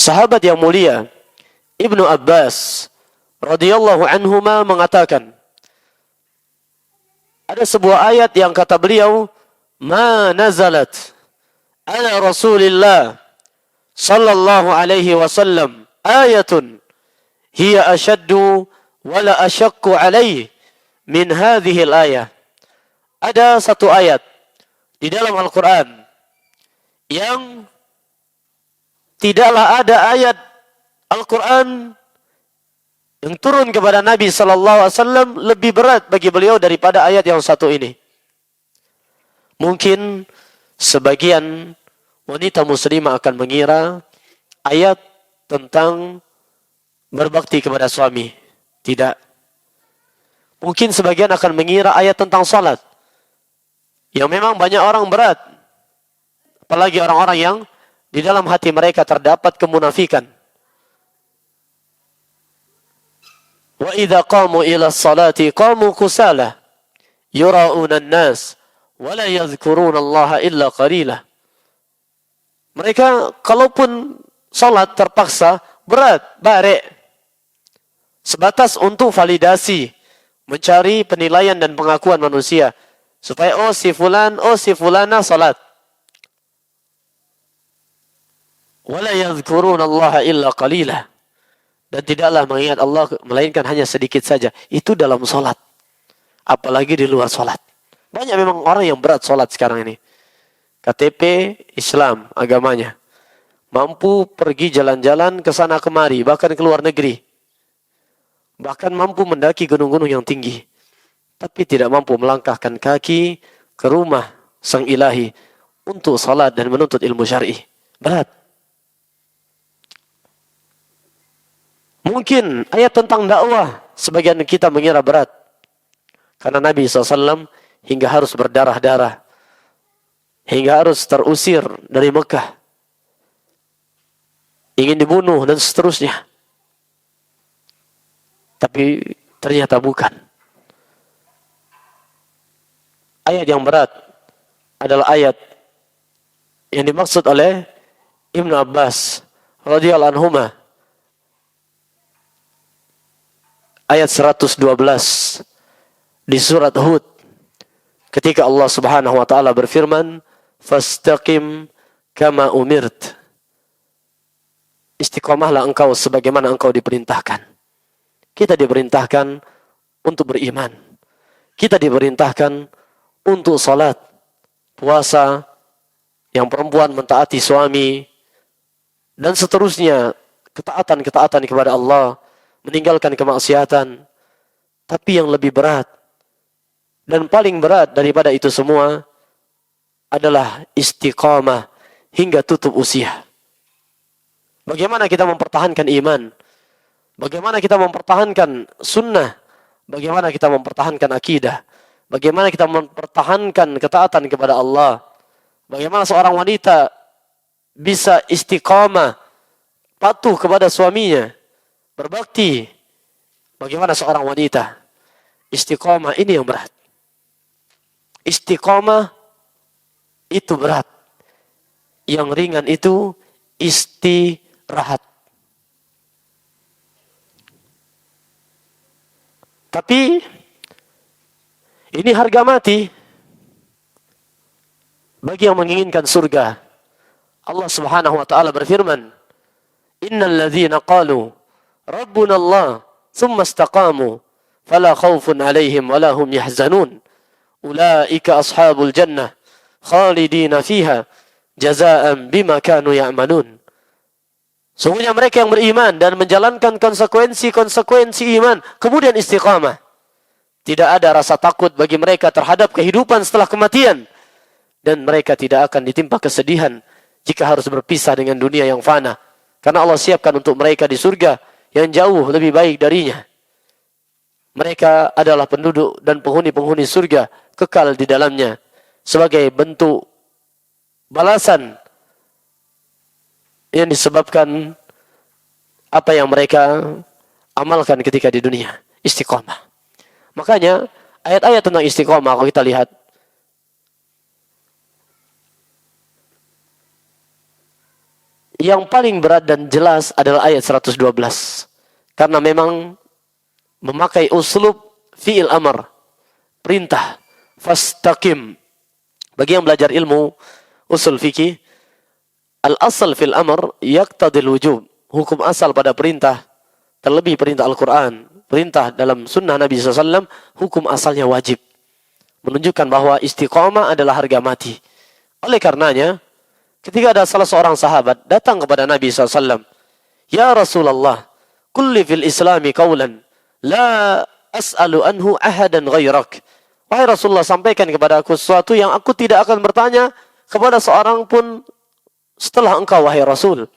sahabat yang mulia Ibnu Abbas radhiyallahu anhuma mengatakan, ada sebuah ayat yang kata beliau, ma nazalat ala Rasulillah sallallahu alaihi wasallam ayatun hiya ashaddu wala asyaqqu alaihi min hadhihi al-ayah. Ada satu ayat di dalam Al-Quran yang tidaklah ada ayat Al-Quran yang turun kepada Nabi sallallahu alaihi wasallam lebih berat bagi beliau daripada ayat yang satu ini. Mungkin sebagian wanita muslimah akan mengira ayat tentang berbakti kepada suami. Tidak. Mungkin sebagian akan mengira ayat tentang salat. Yang memang banyak orang berat. Apalagi orang-orang yang di dalam hati mereka terdapat kemunafikan. Wa idza qamu ila sholati qamu kusala yura'una an-nas wa la yadhkuruna Allah illa qalila. Mereka kalaupun salat terpaksa berat, barek. Sebatas untuk validasi, mencari penilaian dan pengakuan manusia supaya si fulana salat. Wa la yadhkuruna Allah illa qalila. Dan tidaklah mengingat Allah melainkan hanya sedikit saja. Itu dalam sholat. Apalagi di luar sholat. Banyak memang orang yang berat sholat sekarang ini. KTP Islam agamanya. Mampu pergi jalan-jalan ke sana kemari. Bahkan ke luar negeri. Bahkan mampu mendaki gunung-gunung yang tinggi. Tapi tidak mampu melangkahkan kaki ke rumah sang ilahi. Untuk sholat dan menuntut ilmu syar'i. Berat. Mungkin ayat tentang dakwah sebagian kita mengira berat. Karena Nabi SAW hingga harus berdarah-darah. Hingga harus terusir dari Mekah. Ingin dibunuh dan seterusnya. Tapi ternyata bukan. Ayat yang berat adalah ayat yang dimaksud oleh Ibnu Abbas radhiyallahu anhuma. Ayat 112 di surat Hud ketika Allah Subhanahu wa taala berfirman, "Fastaqim kama umirt." Istiqomahlah engkau sebagaimana engkau diperintahkan. Kita diperintahkan untuk beriman. Kita diperintahkan untuk salat, puasa, yang perempuan mentaati suami dan seterusnya, ketaatan-ketaatan kepada Allah. Meninggalkan kemaksiatan. Tapi yang lebih berat dan paling berat daripada itu semua adalah istiqamah hingga tutup usia. Bagaimana kita mempertahankan iman? Bagaimana kita mempertahankan sunnah? Bagaimana kita mempertahankan akidah? Bagaimana kita mempertahankan ketaatan kepada Allah? Bagaimana seorang wanita bisa istiqamah, patuh kepada suaminya? Berbakti. Bagaimana seorang wanita istiqomah, ini yang berat. Istiqomah itu berat. Yang ringan itu istirahat. Tapi ini harga mati bagi yang menginginkan surga. Allah Subhanahu wa taala berfirman, "Innal ladzina qalu Rabbuna Allah, thumma istaqamu, fala khawfun alaihim wala hum yahzanun. Ulaika ashabul jannah, khalidina fiha, jazaan bima kanu ya'malun." Sungguhnya mereka yang beriman dan menjalankan konsekuensi iman, kemudian istiqamah. Tidak ada rasa takut bagi mereka terhadap kehidupan setelah kematian. Dan mereka tidak akan ditimpa kesedihan jika harus berpisah dengan dunia yang fana. Karena Allah siapkan untuk mereka di surga yang jauh lebih baik darinya. Mereka adalah penduduk dan penghuni-penghuni surga kekal di dalamnya sebagai bentuk balasan yang disebabkan apa yang mereka amalkan ketika di dunia, istiqomah. Makanya ayat-ayat tentang istiqomah kalau kita lihat yang paling berat dan jelas adalah ayat 112. Karena memang memakai uslub fi'il amr, perintah, fastaqim. Bagi yang belajar ilmu usul fikih, al-asal fil amr yaqtadil wujub. Hukum asal pada perintah, terlebih perintah Al-Quran, perintah dalam sunnah Nabi SAW, hukum asalnya wajib. Menunjukkan bahwa istiqamah adalah harga mati. Oleh karenanya, ketika ada salah seorang sahabat datang kepada Nabi SAW, "Ya Rasulullah, kulli fil islami qawlan, la as'alu anhu ahadan ghairak." Wahai Rasulullah, sampaikan kepada aku sesuatu yang aku tidak akan bertanya kepada seorang pun setelah engkau, wahai Rasul.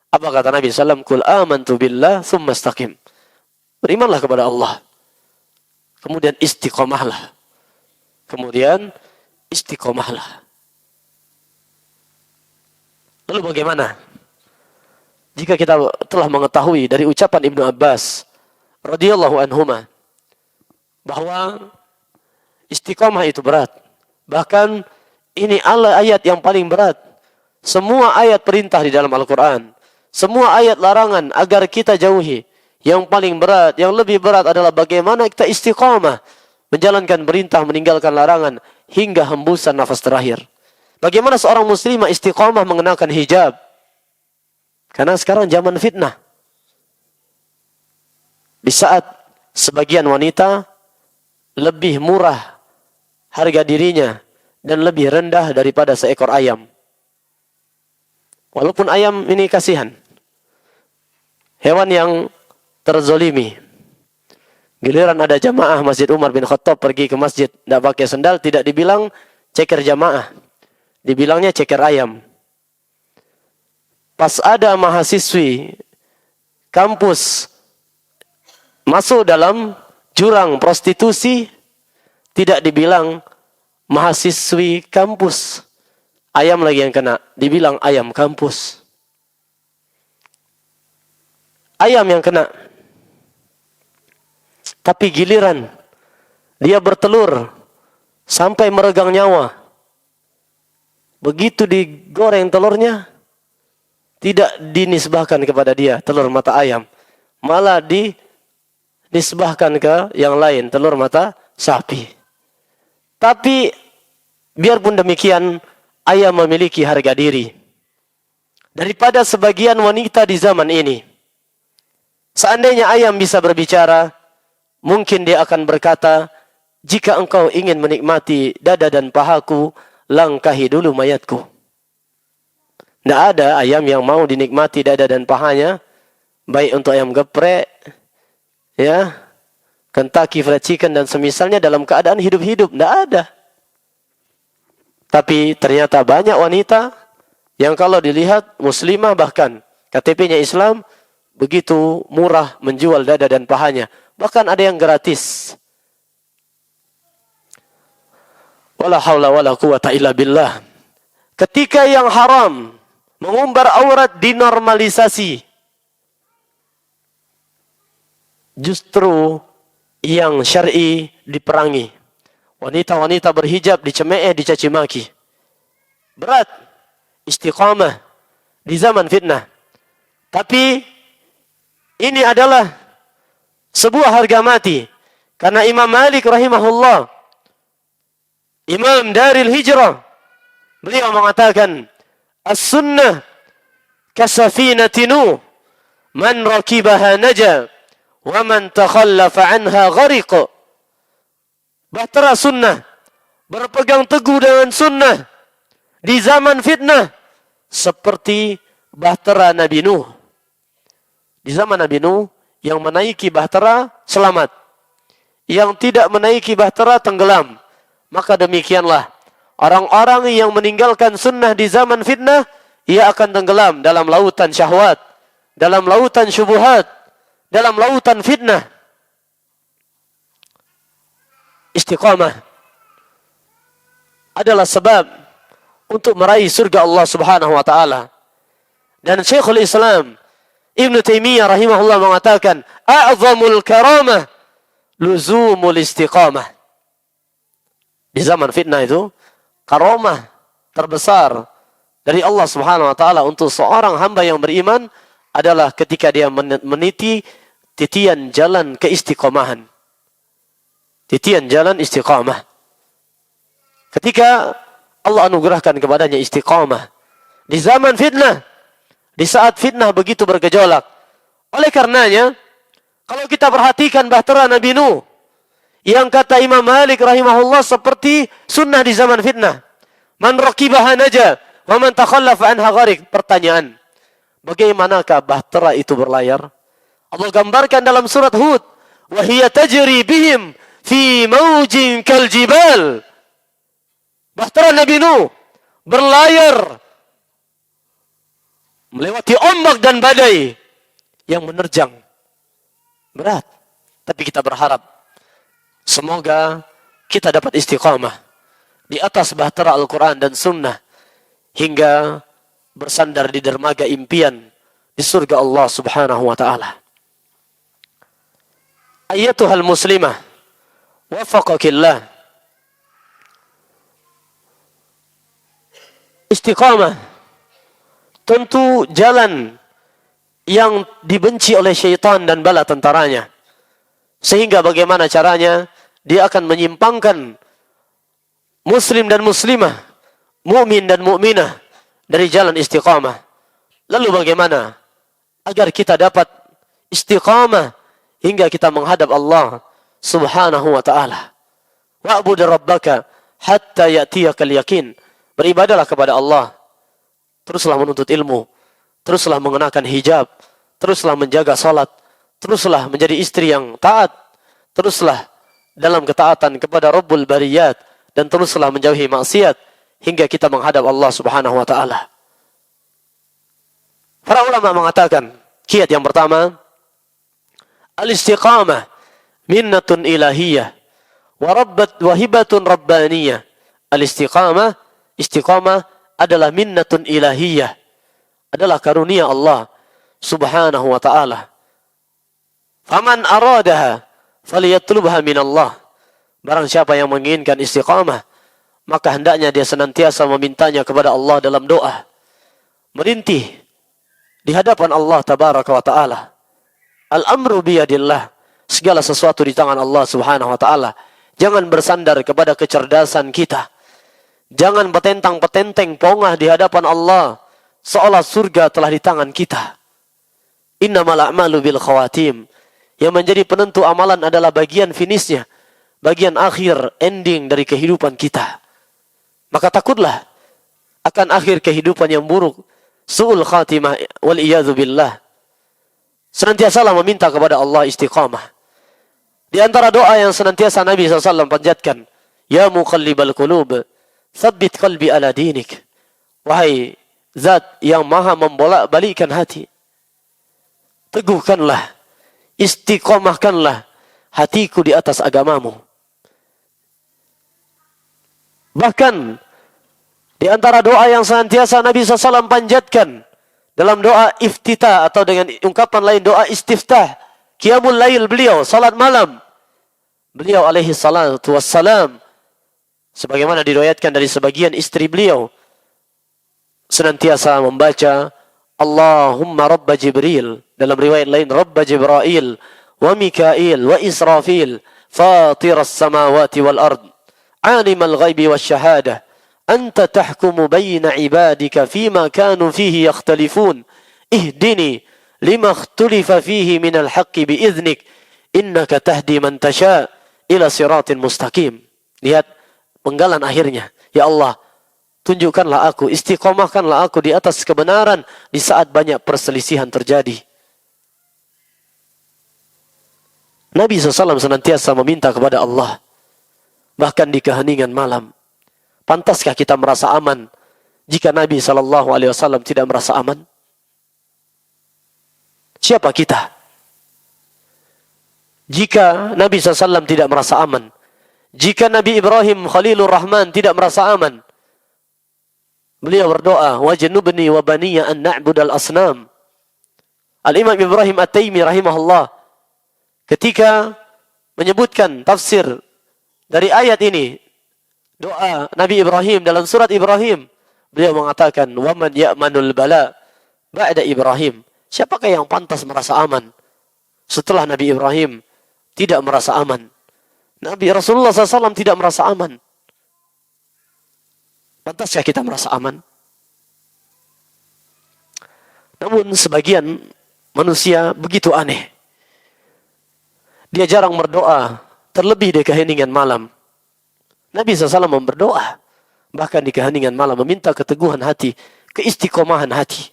Apa kata Nabi SAW? Qul amantu billah thumma istaqim. Berimanlah kepada Allah. Kemudian istiqomahlah. Kemudian istiqomahlah. Lalu bagaimana jika kita telah mengetahui dari ucapan Ibnu Abbas radhiyallahu anhuma bahwa istiqomah itu berat. Bahkan ini ayat yang paling berat. Semua ayat perintah di dalam Al-Quran, semua ayat larangan agar kita jauhi. Yang paling berat, yang lebih berat adalah bagaimana kita istiqomah, menjalankan perintah, meninggalkan larangan, hingga hembusan nafas terakhir. Bagaimana seorang muslimah istiqomah mengenakan hijab? Karena sekarang zaman fitnah. Di saat sebagian wanita lebih murah harga dirinya dan lebih rendah daripada seekor ayam. Walaupun ayam ini kasihan, hewan yang terzolimi. Giliran ada jamaah Masjid Umar bin Khattab pergi ke masjid, tidak pakai sendal, tidak dibilang ceker jamaah, dibilangnya ceker ayam. Pas ada mahasiswi kampus masuk dalam jurang prostitusi, tidak dibilang mahasiswi kampus. Ayam lagi yang kena, dibilang ayam kampus. Ayam yang kena. Tapi giliran dia bertelur sampai meregang nyawa. Begitu digoreng telurnya, tidak dinisbahkan kepada dia telur mata ayam. Malah dinisbahkan ke yang lain, telur mata sapi. Tapi biarpun demikian, ayam memiliki harga diri daripada sebagian wanita di zaman ini. Seandainya ayam bisa berbicara, mungkin dia akan berkata, jika engkau ingin menikmati dada dan pahaku, langkahi dulu mayatku. Tidak ada ayam yang mau dinikmati dada dan pahanya, baik untuk ayam geprek, ya, Kentucky Fried Chicken dan semisalnya dalam keadaan hidup-hidup. Tidak ada. Tapi ternyata banyak wanita yang kalau dilihat muslimah, bahkan KTP-nya Islam, begitu murah menjual dada dan pahanya. Bahkan ada yang gratis. Wala haula wala quwata illa billah. Ketika yang haram, mengumbar aurat, dinormalisasi. Justru yang syar'i diperangi. Wanita-wanita berhijab dicemooh, dicaci maki. Berat istiqamah di zaman fitnah. Tapi ini adalah sebuah harga mati. Karena Imam Malik rahimahullah, Imam Daril Hijrah, beliau mengatakan, as-sunnah kasafinatin Nuh, man rakibaha naja, wa man takhallafa anha ghariq. Bahtera sunnah, berpegang teguh dengan sunnah di zaman fitnah, seperti bahtera Nabi Nuh. Di zaman Nabi Nuh, yang menaiki bahtera selamat, yang tidak menaiki bahtera tenggelam. Maka demikianlah orang-orang yang meninggalkan sunnah di zaman fitnah, ia akan tenggelam dalam lautan syahwat, dalam lautan syubuhat, dalam lautan fitnah. Istiqamah adalah sebab untuk meraih surga Allah Subhanahu wa taala. Dan Syekhul Islam Ibnu Taimiyah rahimahullah mengatakan, a'zamul karamah luzumul istiqamah. Di zaman fitnah itu, karamah terbesar dari Allah Subhanahu wa taala untuk seorang hamba yang beriman adalah ketika dia meniti titian jalan keistiqomahan. Titian jalan istiqamah. Ketika Allah anugerahkan kepadanya istiqamah di zaman fitnah, di saat fitnah begitu bergejolak. Oleh karenanya, kalau kita perhatikan bahtera Nabi Nuh, yang kata Imam Malik rahimahullah seperti sunnah di zaman fitnah. Man raqibaha naja, wa man takhallafa anha gharik. Pertanyaan, bagaimanakah bahtera itu berlayar? Allah gambarkan dalam surat Hud, wa hiya tajri bihim fi maujin kal jibal. Bahtera Nabi Nuh berlayar melewati ombak dan badai yang menerjang. Berat, tapi kita berharap semoga kita dapat istiqamah di atas bahtera Al-Quran dan Sunnah hingga bersandar di dermaga impian di surga Allah Subhanahu wa ta'ala. Ayyatuhal muslimah, wafaqakillah. Istiqamah tentu jalan yang dibenci oleh syaitan dan bala tentaranya. Sehingga bagaimana caranya? Dia akan menyimpangkan muslim dan muslimah, mukmin dan mukminah dari jalan istiqamah. Lalu bagaimana agar kita dapat istiqamah hingga kita menghadap Allah Subhanahu wa ta'ala? Wa'bud rabbaka hatta ya'tiyakal yakin. Beribadalah kepada Allah. Teruslah menuntut ilmu. Teruslah mengenakan hijab. Teruslah menjaga salat. Teruslah menjadi istri yang taat. Teruslah dalam ketaatan kepada Rabbul Bariyat. Dan teruslah menjauhi maksiat hingga kita menghadap Allah Subhanahu wa ta'ala. Para ulama mengatakan, kiat yang pertama, al-istiqamah minnatun ilahiyah wa hibatun rabbaniyah. Al-istiqamah, istiqamah adalah minnatun ilahiyah, adalah karunia Allah Subhanahu wa ta'ala. Faman aradaha falyatlubha min Allah. Barang siapa yang menginginkan istiqamah, maka hendaknya dia senantiasa memintanya kepada Allah dalam doa. Merintih di hadapan Allah tabaraka wa ta'ala. Al-amru biyadillah. Segala sesuatu di tangan Allah Subhanahu wa ta'ala. Jangan bersandar kepada kecerdasan kita. Jangan petentang-petenteng pongah di hadapan Allah seolah surga telah di tangan kita. Innamal a'malu bil khawatim. Yang menjadi penentu amalan adalah bagian finishnya, bagian akhir, ending dari kehidupan kita. Maka takutlah akan akhir kehidupan yang buruk, su'ul khatimah wal iyadzu billah. Senantiasalah meminta kepada Allah istiqamah. Di antara doa yang senantiasa Nabi SAW panjatkan, ya muqallibal qulub, tsabbit qalbi ala dinik. Wahai zat yang maha membolak-balikkan hati, teguhkanlah, istiqomahkanlah hatiku di atas agamamu. Bahkan di antara doa yang senantiasa Nabi SAW panjatkan dalam doa iftitah atau dengan ungkapan lain doa istiftah, qiyamul lail beliau, salat malam beliau alaihi salatu wassalam, sebagaimana diriwayatkan dari sebagian istri beliau, senantiasa membaca Allahumma Rabba Jibril, dalam riwayat lain Rabba Jibrail wa Mikail wa Israfil fatiras samawati wal ard alimal ghaibi wasyahadah anta tahkumu baina ibadika fima kanu fihi yakhtalifun ihdini lima ikhtulifa fihi minal haqqi biiznik innaka tahdi man tasha ila siratin mustaqim. Lihat penggalan akhirnya, ya Allah, tunjukkanlah aku, istiqomahkanlah aku di atas kebenaran di saat banyak perselisihan terjadi. Nabi SAW senantiasa meminta kepada Allah, bahkan di keheningan malam. Pantaskah kita merasa aman jika Nabi SAW tidak merasa aman? Siapa kita jika Nabi SAW tidak merasa aman? Jika Nabi Ibrahim Khalilur Rahman tidak merasa aman, beliau berdoa, wajnubni wa baniya an na'budal asnam. Al-Imam Ibrahim At-Taimi rahimahullah ketika menyebutkan tafsir dari ayat ini, doa Nabi Ibrahim dalam surat Ibrahim, Beliau mengatakan, "Wa man ya'manul bala ba'da Ibrahim?" Siapakah yang pantas merasa aman setelah Nabi Ibrahim tidak merasa aman? Nabi Rasulullah SAW tidak merasa aman. Pantaskah kita merasa aman? Namun sebagian manusia begitu aneh. Dia jarang berdoa, terlebih di keheningan malam. Nabi SAW berdoa, bahkan di keheningan malam, meminta keteguhan hati, keistiqomahan hati.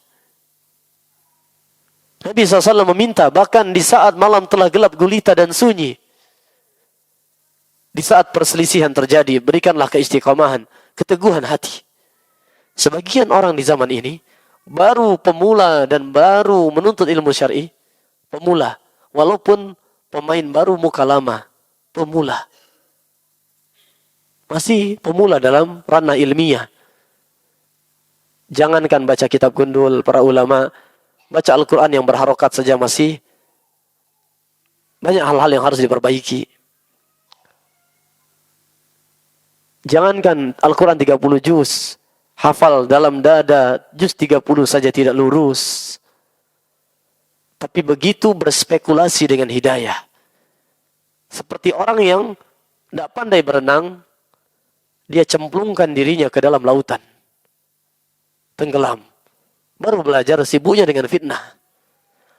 Nabi SAW meminta, bahkan di saat malam telah gelap gulita dan sunyi. Di saat perselisihan terjadi, berikanlah keistiqomahan, keteguhan hati. Sebagian orang di zaman ini, baru pemula dan baru menuntut ilmu syar'i, pemula. Walaupun pemain baru muka lama, pemula. Masih pemula dalam ranah ilmiah. Jangankan baca kitab gundul para ulama, baca Al-Quran yang berharokat saja masih banyak hal-hal yang harus diperbaiki. Jangankan Al-Quran 30 juz, hafal dalam dada juz 30 saja tidak lurus. Tapi begitu berspekulasi dengan hidayah. Seperti orang yang tidak pandai berenang, dia cemplungkan dirinya ke dalam lautan. Tenggelam. Baru belajar sibuknya dengan fitnah.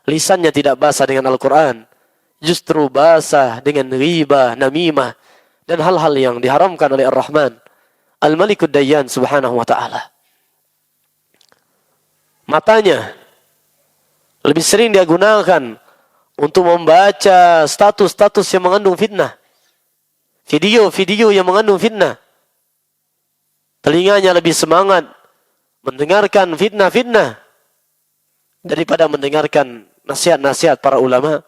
Lisannya tidak basah dengan Al-Quran. Justru basah dengan ghibah, namimah. Dan hal-hal yang diharamkan oleh Ar-Rahman. Al-Malikud Dayyan subhanahu wa ta'ala. Matanya lebih sering dia gunakan untuk membaca status-status yang mengandung fitnah. Video-video yang mengandung fitnah. Telinganya lebih semangat mendengarkan fitnah-fitnah daripada mendengarkan nasihat-nasihat para ulama.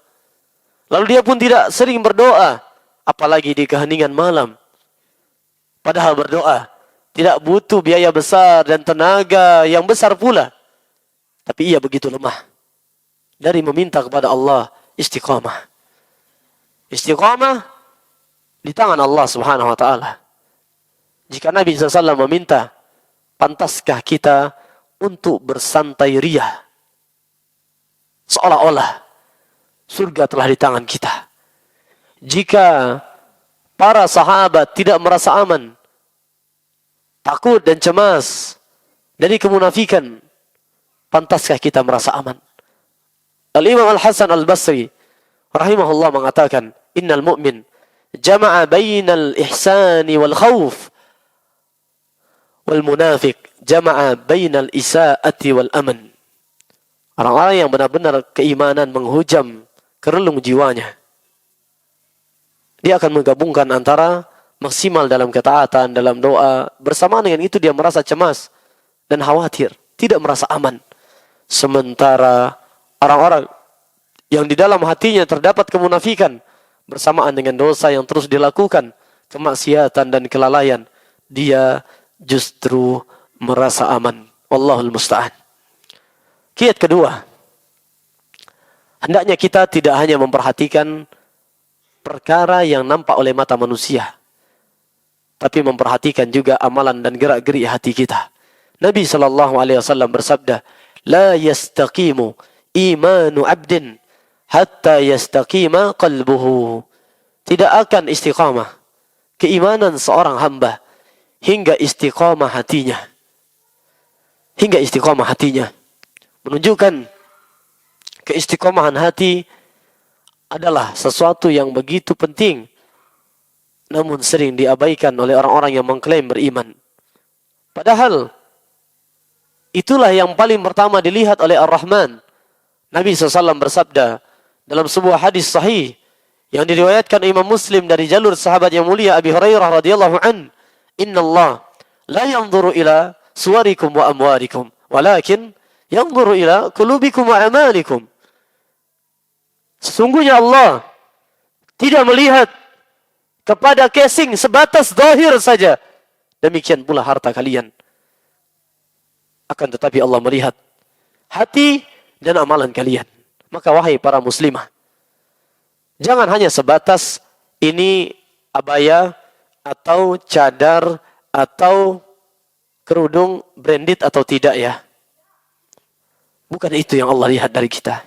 Lalu dia pun tidak sering berdoa, apalagi di keheningan malam. Padahal berdoa tidak butuh biaya besar dan tenaga yang besar pula. Tapi ia begitu lemah dari meminta kepada Allah istiqamah. Istiqamah di tangan Allah Subhanahu wa taala. Jika Nabi SAW meminta, pantaskah kita untuk bersantai ria? Seolah-olah surga telah di tangan kita. Jika para sahabat tidak merasa aman, takut dan cemas dari kemunafikan, pantaskah kita merasa aman? Al-Imam Al-Hasan Al-Basri rahimahullah mengatakan, "Innal mu'min jama'a bainal ihsani wal khawf wal munafiq jama'a bainal isaati wal aman." Orang-orang yang benar-benar keimanan menghujam ke relung jiwanya, dia akan menggabungkan antara maksimal dalam ketaatan, dalam doa. Bersamaan dengan itu dia merasa cemas dan khawatir, tidak merasa aman. Sementara orang-orang yang di dalam hatinya terdapat kemunafikan, bersamaan dengan dosa yang terus dilakukan, kemaksiatan dan kelalaian, dia justru merasa aman. Wallahul musta'an. Kiat kedua, hendaknya kita tidak hanya memperhatikan perkara yang nampak oleh mata manusia, tapi memperhatikan juga amalan dan gerak-gerik hati kita. Nabi SAW bersabda, "La yastaqimu imanu abdin hatta yastaqima qalbuhu." Tidak akan istiqamah keimanan seorang hamba hingga istiqamah hatinya. Hingga istiqamah hatinya. Menunjukkan keistiqomahan hati adalah sesuatu yang begitu penting, namun sering diabaikan oleh orang-orang yang mengklaim beriman. Padahal itulah yang paling pertama dilihat oleh Ar-Rahman. Nabi SAW bersabda dalam sebuah hadis sahih yang diriwayatkan Imam Muslim dari jalur sahabat yang mulia Abi Hurairah radhiyallahu an, "Inna Allah la yanzuru ila suwarikum wa amwarikum, walakin yanzuru ila qulubikum wa amalikum." Sesungguhnya Allah tidak melihat kepada casing sebatas zahir saja. Demikian pula harta kalian. Akan tetapi Allah melihat hati dan amalan kalian. Maka wahai para muslimah, jangan hanya sebatas ini abaya atau cadar atau kerudung branded atau tidak ya. Bukan itu yang Allah lihat dari kita.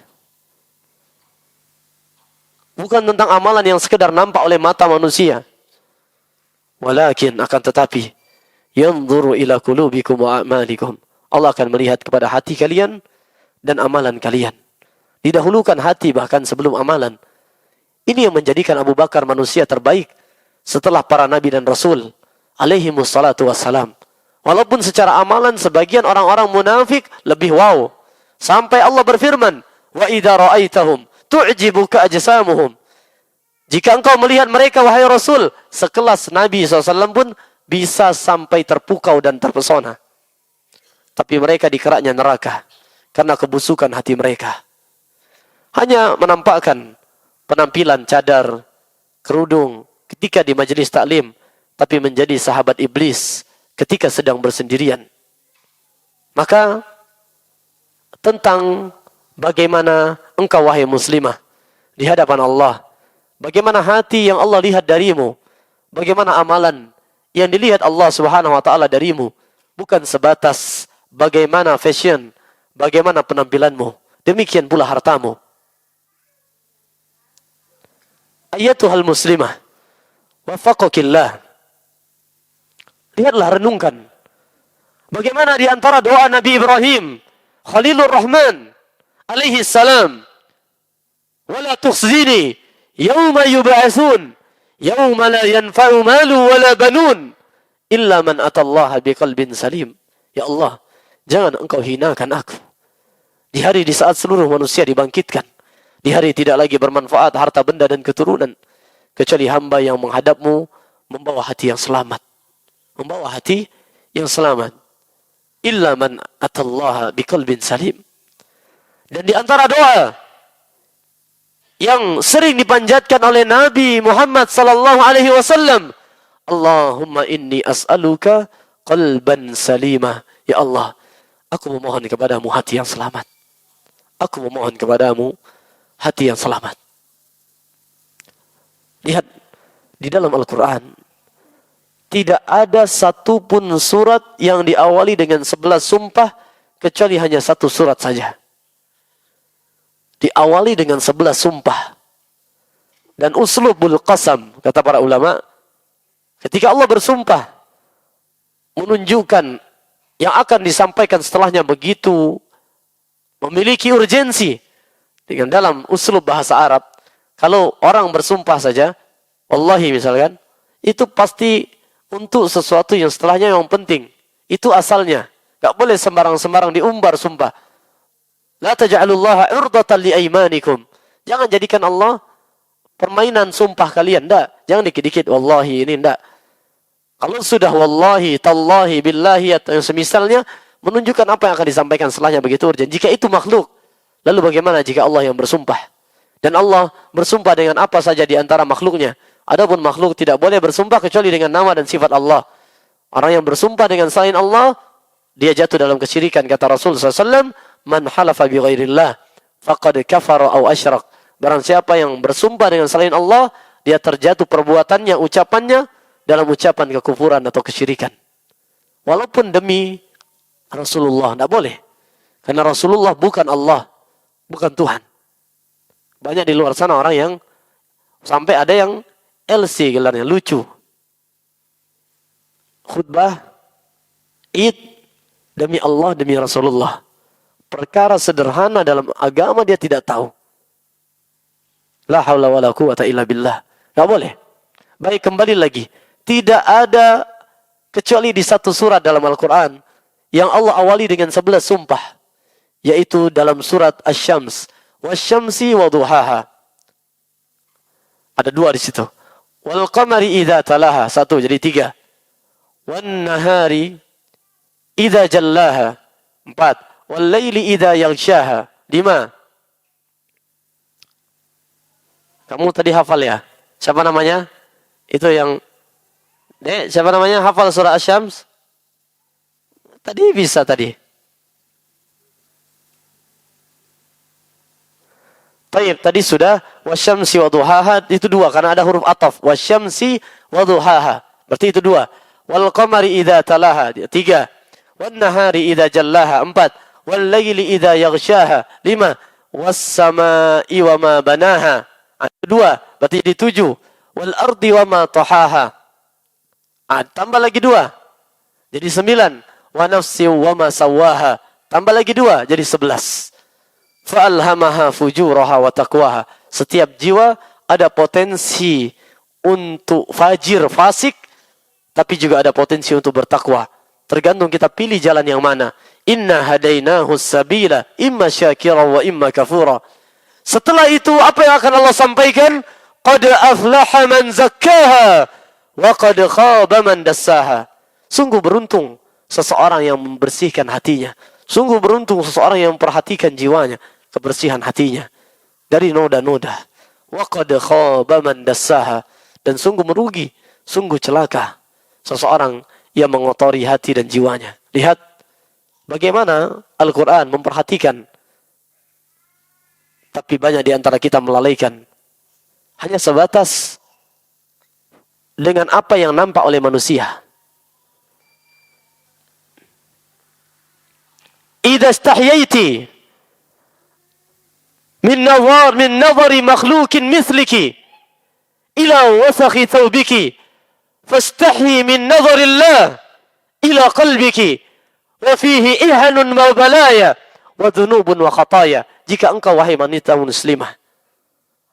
Bukan tentang amalan yang sekedar nampak oleh mata manusia. Walakin akan tetapi yanzuru ila qulubikum wa a'malikum. Allah akan melihat kepada hati kalian dan amalan kalian. Didahulukan hati bahkan sebelum amalan. Ini yang menjadikan Abu Bakar manusia terbaik setelah para nabi dan rasul alaihimus salatu wassalam. Walaupun secara amalan sebagian orang-orang munafik lebih wow. Sampai Allah berfirman, "Wa idza ra'aitahum tu'jibuka ajsamuhum." Jika engkau melihat mereka wahai Rasul, sekelas Nabi SAW pun bisa sampai terpukau dan terpesona. Tapi mereka dikeraknya neraka karena kebusukan hati mereka. Hanya menampakkan penampilan cadar, kerudung ketika di majelis taklim, tapi menjadi sahabat iblis ketika sedang bersendirian. Maka tentang bagaimana engkau wahai muslimah di hadapan Allah, bagaimana hati yang Allah lihat darimu, bagaimana amalan yang dilihat Allah Subhanahu wa taala darimu, bukan sebatas bagaimana fashion, bagaimana penampilanmu, demikian pula hartamu. Ayyatuhal muslimah, wafaqakillah. Lihatlah, renungkan bagaimana di antara doa Nabi Ibrahim Khalilur Rahman alaihi salam, wala tukhzini yauma yub'atsun yauma la yanfa'u malu wala banun illa man atallaha biqalbin salim. Ya Allah, jangan engkau hinakan aku di hari di saat seluruh manusia dibangkitkan, di hari tidak lagi bermanfaat harta benda dan keturunan kecuali hamba yang menghadapmu membawa hati yang selamat, membawa hati yang selamat. Illa man atallaha biqalbin salim. Dan di antara doa yang sering dipanjatkan oleh Nabi Muhammad sallallahu alaihi wasallam, Allahumma inni as'aluka qalban salimah. Ya Allah, aku memohon kepadamu hati yang selamat. Aku memohon kepadamu hati yang selamat. Lihat di dalam Al-Quran, tidak ada satupun surat yang diawali dengan 11 sumpah kecuali hanya satu surat saja. Diawali dengan 11 sumpah. Dan uslubul qasam, kata para ulama, ketika Allah bersumpah, menunjukkan yang akan disampaikan setelahnya begitu memiliki urgensi. Dengan dalam uslub bahasa Arab, kalau orang bersumpah saja, wallahi misalkan, itu pasti untuk sesuatu yang setelahnya yang penting. Itu asalnya. Gak boleh sembarang-sembarang diumbar sumpah. La taj'alullaha urdatan liaimanikum. Jangan jadikan Allah permainan sumpah kalian. Ndak. Jangan dikit-dikit wallahi ini ndak. Kalau sudah wallahi, tallahi, billahi atau yang semisalnya, menunjukkan apa yang akan disampaikan setelahnya begitu urgent. Jika itu makhluk, lalu bagaimana jika Allah yang bersumpah? Dan Allah bersumpah dengan apa saja di antara makhluknya. Adapun makhluk tidak boleh bersumpah kecuali dengan nama dan sifat Allah. Orang yang bersumpah dengan selain Allah, dia jatuh dalam kesyirikan. Kata Rasul SAW, Man halafa bi ghairillah, faqad kafara aw asyrak. Barang siapa yang bersumpah dengan selain Allah, dia terjatuh perbuatannya, ucapannya, dalam ucapan kekufuran atau kesyirikan. Walaupun demi Rasulullah, tidak boleh. Karena Rasulullah bukan Allah, bukan Tuhan. Banyak di luar sana orang yang, sampai ada yang LC gelarnya, lucu. Khutbah Id demi Allah, demi Rasulullah. Perkara sederhana dalam agama dia tidak tahu. La haula wala quwata illa billah. Tidak boleh. Baik, kembali lagi. Tidak ada kecuali di satu surat dalam Al-Quran yang Allah awali dengan 11 sumpah. Yaitu dalam surat Asy-Syams. Wasyamsi wa duhaha. Ada 2 di situ. Wal qamari idza talaha, 1 jadi 3. Wan nahari idza jallaha, 4. Wal laili idza yaghshaha, 5. Kamu tadi hafal ya? Siapa namanya? Itu yang siapa namanya? Hafal surah Asy-Syams? Tadi bisa tadi. Baik, tadi sudah wasyamsi wa duhaha, itu 2 karena ada huruf ataf. Wasyamsi wa duhaha. Berarti itu 2. Wal qamari idza talaha, 3. wan nahari idza jallaha. 4, wal laili idza yaghshaha. 5, was samai wa ma banaha. 2, berarti di 7, wal ardi wa ma tahaha. Tambah lagi 2, jadi 9, wa nafsi wa ma sawaha. Tambah lagi 2, jadi 11. Fa alhamaha fujuraha wa taqwaha. Setiap jiwa ada potensi untuk fajir, fasik, tapi juga ada potensi untuk bertakwa. Tergantung kita pilih jalan yang mana. Inna hadainahu sabila imma syakira wa imma kafura. Setelah itu apa yang akan Allah sampaikan? Qad aflaha man zakkaha wa qad khaba man dassaha. Sungguh beruntung seseorang yang membersihkan hatinya. Sungguh beruntung seseorang yang memperhatikan jiwanya, kebersihan hatinya dari noda-noda. Wa qad khaba man dassaha. Dan sungguh merugi, sungguh celaka seseorang yang mengotori hati dan jiwanya. Lihat bagaimana Al-Quran memperhatikan, tapi banyak di antara kita melalaikan. Hanya sebatas dengan apa yang nampak oleh manusia. Idza istahyaiti min nadhari makhluqin mithliki ila wasakhi thawbiki fastahi min nadhari Allah ila qalbiki wa fihi ihanun wa balaya wa dhunubun wa khataya. Jika engkau wahai wanita muslimah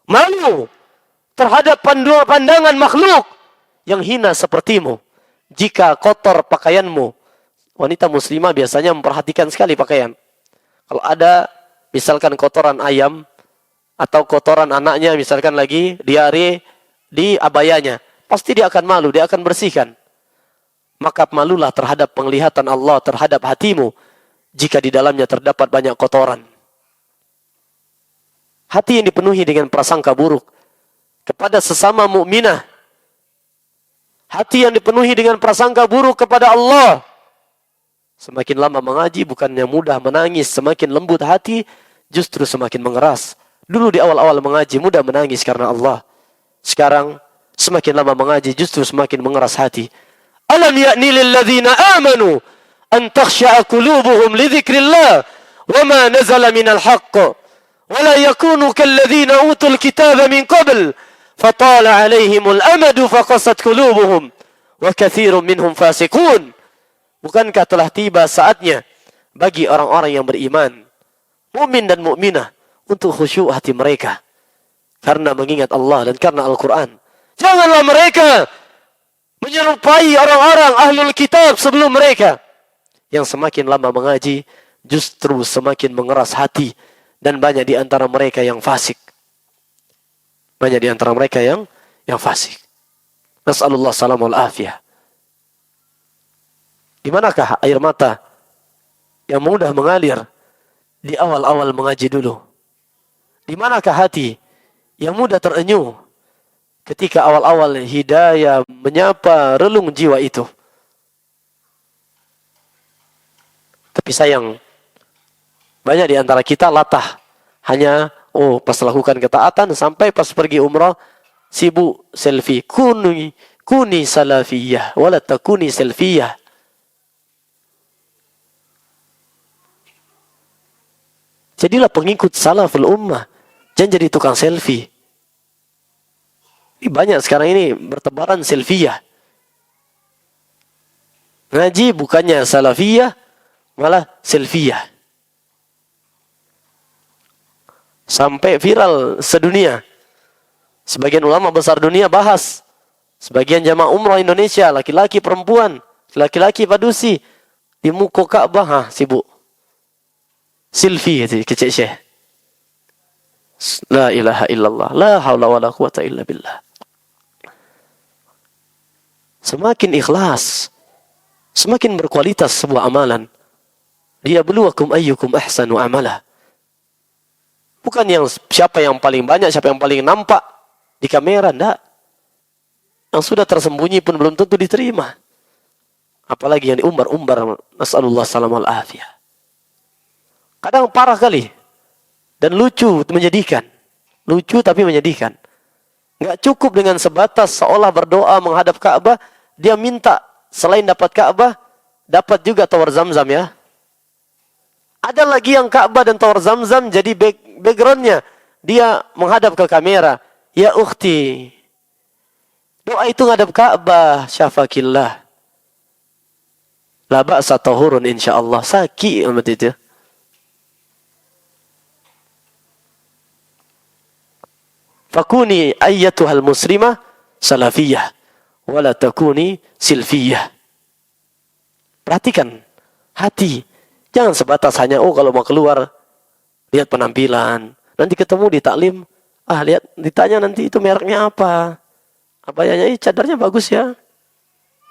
malu terhadap pandangan makhluk yang hina sepertimu, jika kotor pakaianmu. Wanita muslimah biasanya memperhatikan sekali pakaian. Kalau ada misalkan kotoran ayam atau kotoran anaknya, misalkan lagi diare di abayanya, pasti dia akan malu, dia akan bersihkan. Maka malulah terhadap penglihatan Allah terhadap hatimu jika di dalamnya terdapat banyak kotoran. Hati yang dipenuhi dengan prasangka buruk kepada sesama mukminah, hati yang dipenuhi dengan prasangka buruk kepada Allah, semakin lama mengaji bukannya mudah menangis, semakin lembut hati justru semakin mengeras. Dulu di awal-awal mengaji mudah menangis karena Allah. Sekarang semakin lama mengaji justru semakin mengeras hati. Alam ya'ni lil ladzina amanu an takhsha'a qulubuhum li dzikrillah wa ma nazala minal haqq wa la yakunu kal ladzina utul kitaba min qabl fatala 'alaihimul amadu faqasat qulubuhum wa katsirun minhum fasiqun. Bukankah telah tiba saatnya bagi orang-orang yang beriman, mukmin dan mukminah, untuk khusyuk hati mereka karena mengingat Allah dan karena Al-Quran. Janganlah mereka menyerupai orang-orang ahlul kitab sebelum mereka yang semakin lama mengaji justru semakin mengeras hati, dan banyak di antara mereka yang fasik. Banyak di antara mereka yang fasik. Nas'alullah salam wal afiyah. Di manakah air mata yang mudah mengalir? Di awal-awal mengaji dulu. Di manakah hati yang mudah terenyuh ketika awal-awal hidayah menyapa relung jiwa itu? Tapi sayang, banyak di antara kita latah. Hanya, pas lakukan ketaatan, sampai pas pergi umrah, sibuk selfie. Kuni salafiyah, wala takuni selfiyah. Jadilah pengikut salaful ummah. Jangan jadi tukang selfie. Ini banyak sekarang ini bertebaran selfie-ya. Ngaji bukannya salafiyah, malah selfie-ya. Sampai viral sedunia. Sebagian ulama besar dunia bahas. Sebagian jamaah umrah Indonesia, laki-laki perempuan, laki-laki padusi, di muka Ka'bah, sibuk selfie itu kecil syekh. La ilaha illallah, la haula wala quwata illa billah. Semakin ikhlas, semakin berkualitas sebuah amalan. Liyabluwakum ayyukum ahsanu amala. Bukan yang siapa yang paling banyak, siapa yang paling nampak di kamera, enggak. Yang sudah tersembunyi pun belum tentu diterima. Apalagi yang diumbar-umbar. Nas'alullah salam wal afiyah. Kadang parah kali. Dan lucu, menyedihkan. Lucu tapi menyedihkan. Nggak cukup dengan sebatas seolah berdoa menghadap Ka'bah, dia minta selain dapat Ka'bah, dapat juga tower Zam-Zam ya. Ada lagi yang Ka'bah dan tower Zam-Zam jadi backgroundnya. Dia menghadap ke kamera. Ya ukhti, doa itu ngadap Ka'bah, syafakillah. La ba'sa tahurun insyaallah. Saki amat itu. Fakuni ayyatuhal muslimah salafiyah. Wala takuni silfiyah. Perhatikan hati. Jangan sebatas hanya, oh kalau mau keluar, lihat penampilan. Nanti ketemu di taklim, lihat, ditanya nanti itu mereknya apa. Abayanya, cadarnya bagus ya.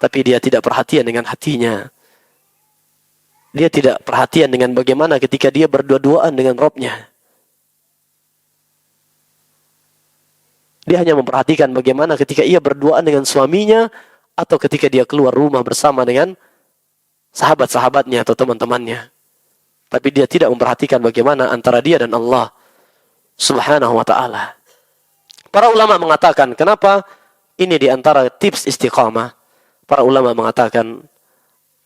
Tapi dia tidak perhatian dengan hatinya. Dia tidak perhatian dengan bagaimana ketika dia berdua-duaan dengan Rabb-nya. Dia hanya memperhatikan bagaimana ketika ia berduaan dengan suaminya atau ketika dia keluar rumah bersama dengan sahabat-sahabatnya atau teman-temannya. Tapi dia tidak memperhatikan bagaimana antara dia dan Allah Subhanahu wa ta'ala. Para ulama mengatakan, kenapa ini di antara tips istiqamah? Para ulama mengatakan,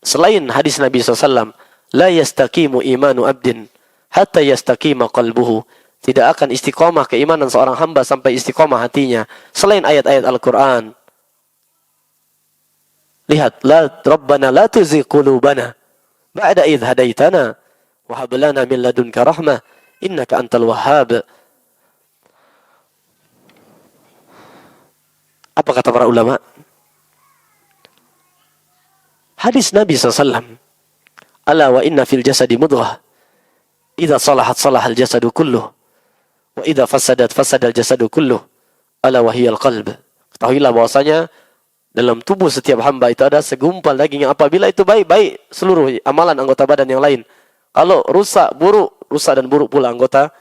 selain hadis Nabi SAW, la yastaqimu imanu abdin hatta yastaqima qalbuhu. Tidak akan istiqamah keimanan seorang hamba sampai istiqamah hatinya. Selain ayat-ayat Al-Quran. Lihat, Rabbana la tuzigh qulubana ba'da idh hadaitana wa hab lana min ladunka rahmah innaka antal wahhab. Apa kata para ulama? Hadis Nabi SAW. Ala wa inna fil jasadi mudghah. Idza salahat salahal jasadu kulluh. Wa idza fasadat fasadal jasadu kulluh. Ala wa hiyal qalb. Ketahuilah bahwasanya dalam tubuh setiap hamba itu ada segumpal daging yang apabila itu baik-baik seluruh amalan anggota badan yang lain. Kalau rusak dan buruk pula anggota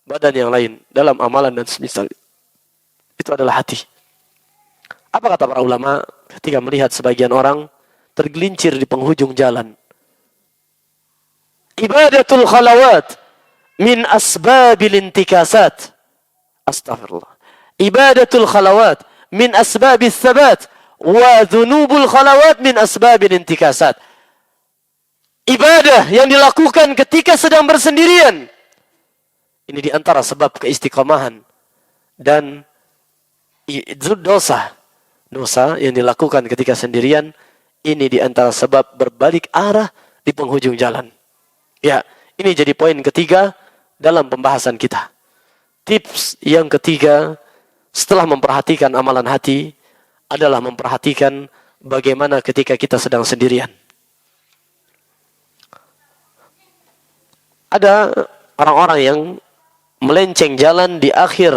badan yang lain dalam amalan dan semisal. Itu adalah hati. Apa kata para ulama ketika melihat sebagian orang tergelincir di penghujung jalan? Ibadatul khalawat min asbabil intikasat. Astaghfirullah. Ibadatul khalawat min asbabil thabat wa dhunubul khalawat min asbabil intikasat. Ibadah yang dilakukan ketika sedang bersendirian. Ini di antara sebab keistiqomahan dan dosa. Dosa yang dilakukan ketika sendirian, ini di antara sebab berbalik arah di penghujung jalan. Ya, ini jadi poin ketiga dalam pembahasan kita. Tips yang ketiga setelah memperhatikan amalan hati adalah memperhatikan bagaimana ketika kita sedang sendirian. Ada orang-orang yang melenceng jalan di akhir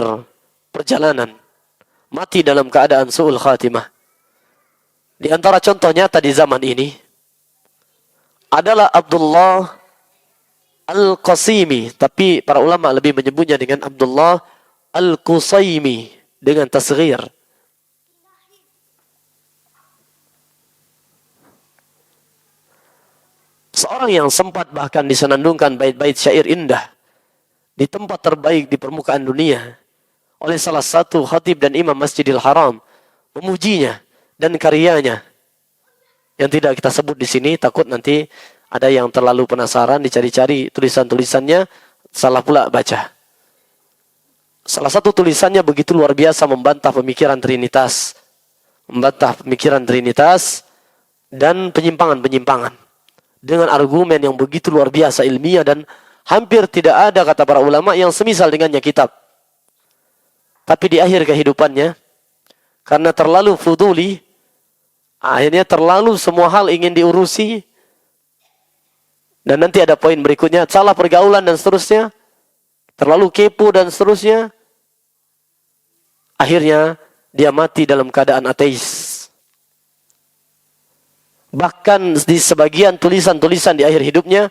perjalanan. Mati dalam keadaan su'ul khatimah. Di antara contoh nyata di zaman ini adalah Abdullah Al-Qasimi, tapi para ulama lebih menyebutnya dengan Abdullah Al-Qusaimi dengan tasghir. Seorang yang sempat bahkan disenandungkan bait-bait syair indah di tempat terbaik di permukaan dunia oleh salah satu khatib dan imam Masjidil Haram, memujinya dan karyanya yang tidak kita sebut di sini, takut nanti ada yang terlalu penasaran dicari-cari tulisan-tulisannya, salah pula baca. Salah satu tulisannya begitu luar biasa membantah pemikiran Trinitas, dan penyimpangan-penyimpangan dengan argumen yang begitu luar biasa ilmiah, dan hampir tidak ada kata para ulama yang semisal dengannya kitab. Tapi di akhir kehidupannya, karena terlalu fuduli, akhirnya terlalu semua hal ingin diurusi, dan nanti ada poin berikutnya, salah pergaulan dan seterusnya, terlalu kepo dan seterusnya, akhirnya dia mati dalam keadaan ateis. Bahkan di sebagian tulisan-tulisan di akhir hidupnya,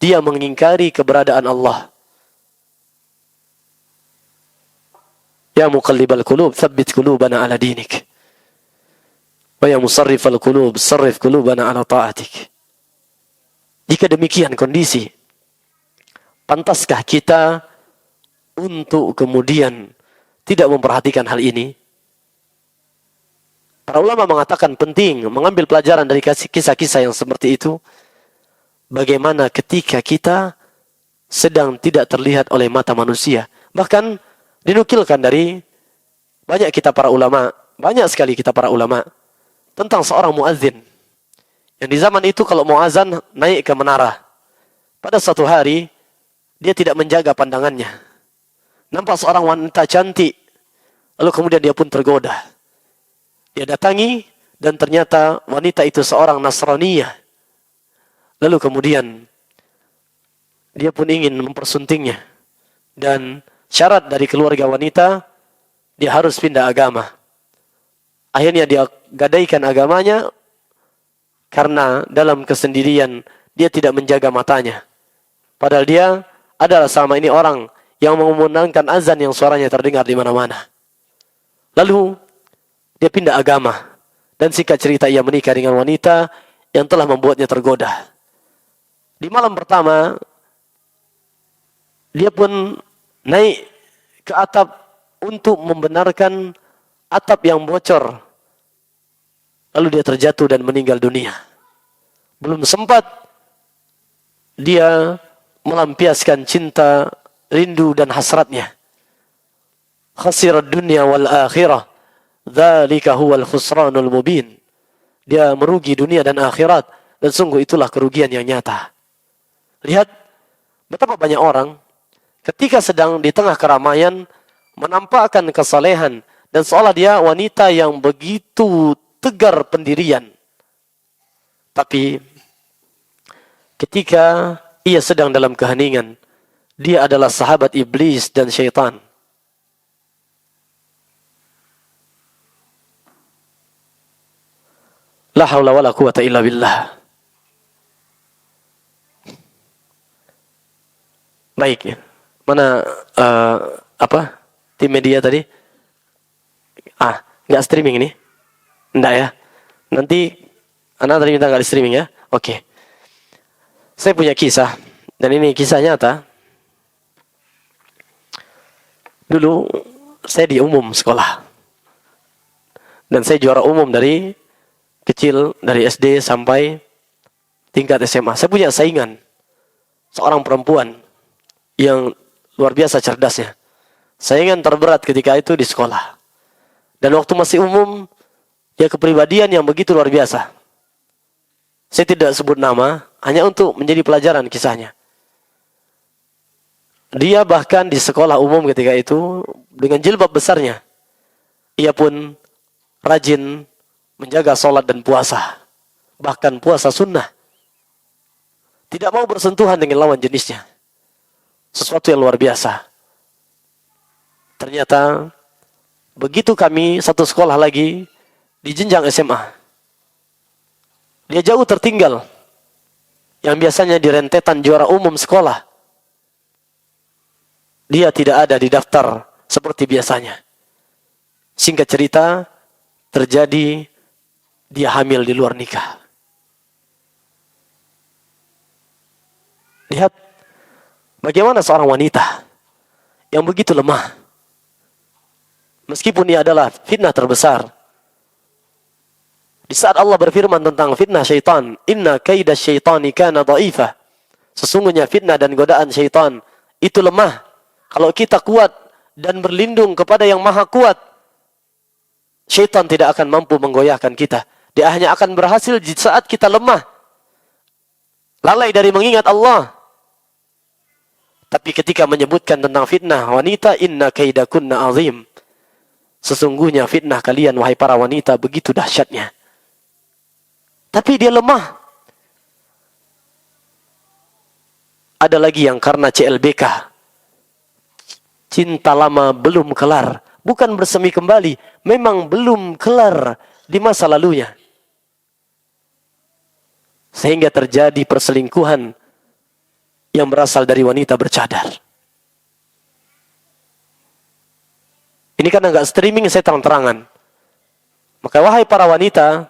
dia mengingkari keberadaan Allah. Ya muqallibal qulub, tsabbit qulubana ala dinik. Wa ya musarrifal qulub, sarrif qulubana ala ta'atik. Jika demikian kondisi, pantaskah kita untuk kemudian tidak memperhatikan hal ini? Para ulama mengatakan penting mengambil pelajaran dari kisah-kisah yang seperti itu. Bagaimana ketika kita sedang tidak terlihat oleh mata manusia. Bahkan dinukilkan dari banyak sekali kita para ulama tentang seorang muadzin. Yang di zaman itu kalau mau azan naik ke menara. Pada suatu hari dia tidak menjaga pandangannya. Nampak seorang wanita cantik. Lalu kemudian dia pun tergoda. Dia datangi dan ternyata wanita itu seorang Nasraniyah. Lalu kemudian dia pun ingin mempersuntingnya. Dan syarat dari keluarga wanita, dia harus pindah agama. Akhirnya dia gadaikan agamanya karena dalam kesendirian dia tidak menjaga matanya. Padahal dia adalah selama ini orang yang mengumandangkan azan yang suaranya terdengar di mana-mana. Lalu dia pindah agama. Dan singkat cerita ia menikah dengan wanita yang telah membuatnya tergoda. Di malam pertama, dia pun naik ke atap untuk membenarkan atap yang bocor. Lalu dia terjatuh dan meninggal dunia. Belum sempat dia melampiaskan cinta, rindu dan hasratnya. Khasirad dunya wal akhirah. Dzalika huwal khusranul mubin. Dia merugi dunia dan akhirat. Dan sungguh itulah kerugian yang nyata. Lihat betapa banyak orang ketika sedang di tengah keramaian menampakkan kesalehan dan seolah dia wanita yang begitu tegar pendirian. Tapi ketika ia sedang dalam keheningan, dia adalah sahabat iblis dan syaitan. La haula wala quwata illa billah. Baik, mana tim media tadi? Nggak streaming ini? Nggak ya? Nanti Anda tadi minta nggak di streaming ya? Oke. Saya punya kisah, dan ini kisah nyata. Dulu saya di umum sekolah, dan saya juara umum dari kecil, dari SD sampai tingkat SMA. Saya punya saingan, seorang perempuan yang luar biasa cerdasnya. Saingan terberat ketika itu di sekolah. Dan waktu masih umum, dia kepribadian yang begitu luar biasa. Saya tidak sebut nama, hanya untuk menjadi pelajaran kisahnya. Dia bahkan di sekolah umum ketika itu, dengan jilbab besarnya, ia pun rajin menjaga sholat dan puasa. Bahkan puasa sunnah. Tidak mau bersentuhan dengan lawan jenisnya. Sesuatu yang luar biasa. Ternyata begitu kami satu sekolah lagi di jenjang SMA, dia jauh tertinggal. Yang biasanya di rentetan juara umum sekolah, dia tidak ada di daftar seperti biasanya. Singkat cerita, terjadi dia hamil di luar nikah. Lihat bagaimana seorang wanita yang begitu lemah. Meskipun ia adalah fitnah terbesar. Di saat Allah berfirman tentang fitnah syaitan, inna kaida syaitani kana dha'ifa. Sesungguhnya fitnah dan godaan syaitan itu lemah. Kalau kita kuat dan berlindung kepada yang maha kuat, syaitan tidak akan mampu menggoyahkan kita. Dia hanya akan berhasil di saat kita lemah, lalai dari mengingat Allah. Tapi ketika menyebutkan tentang fitnah wanita, inna kaidakunna azim. Sesungguhnya fitnah kalian, wahai para wanita, begitu dahsyatnya. Tapi dia lemah. Ada lagi yang karena CLBK. Cinta lama belum kelar. Bukan bersemi kembali. Memang belum kelar di masa lalunya. Sehingga terjadi perselingkuhan yang berasal dari wanita bercadar. Ini kan enggak streaming, saya terang-terangan. Maka wahai para wanita,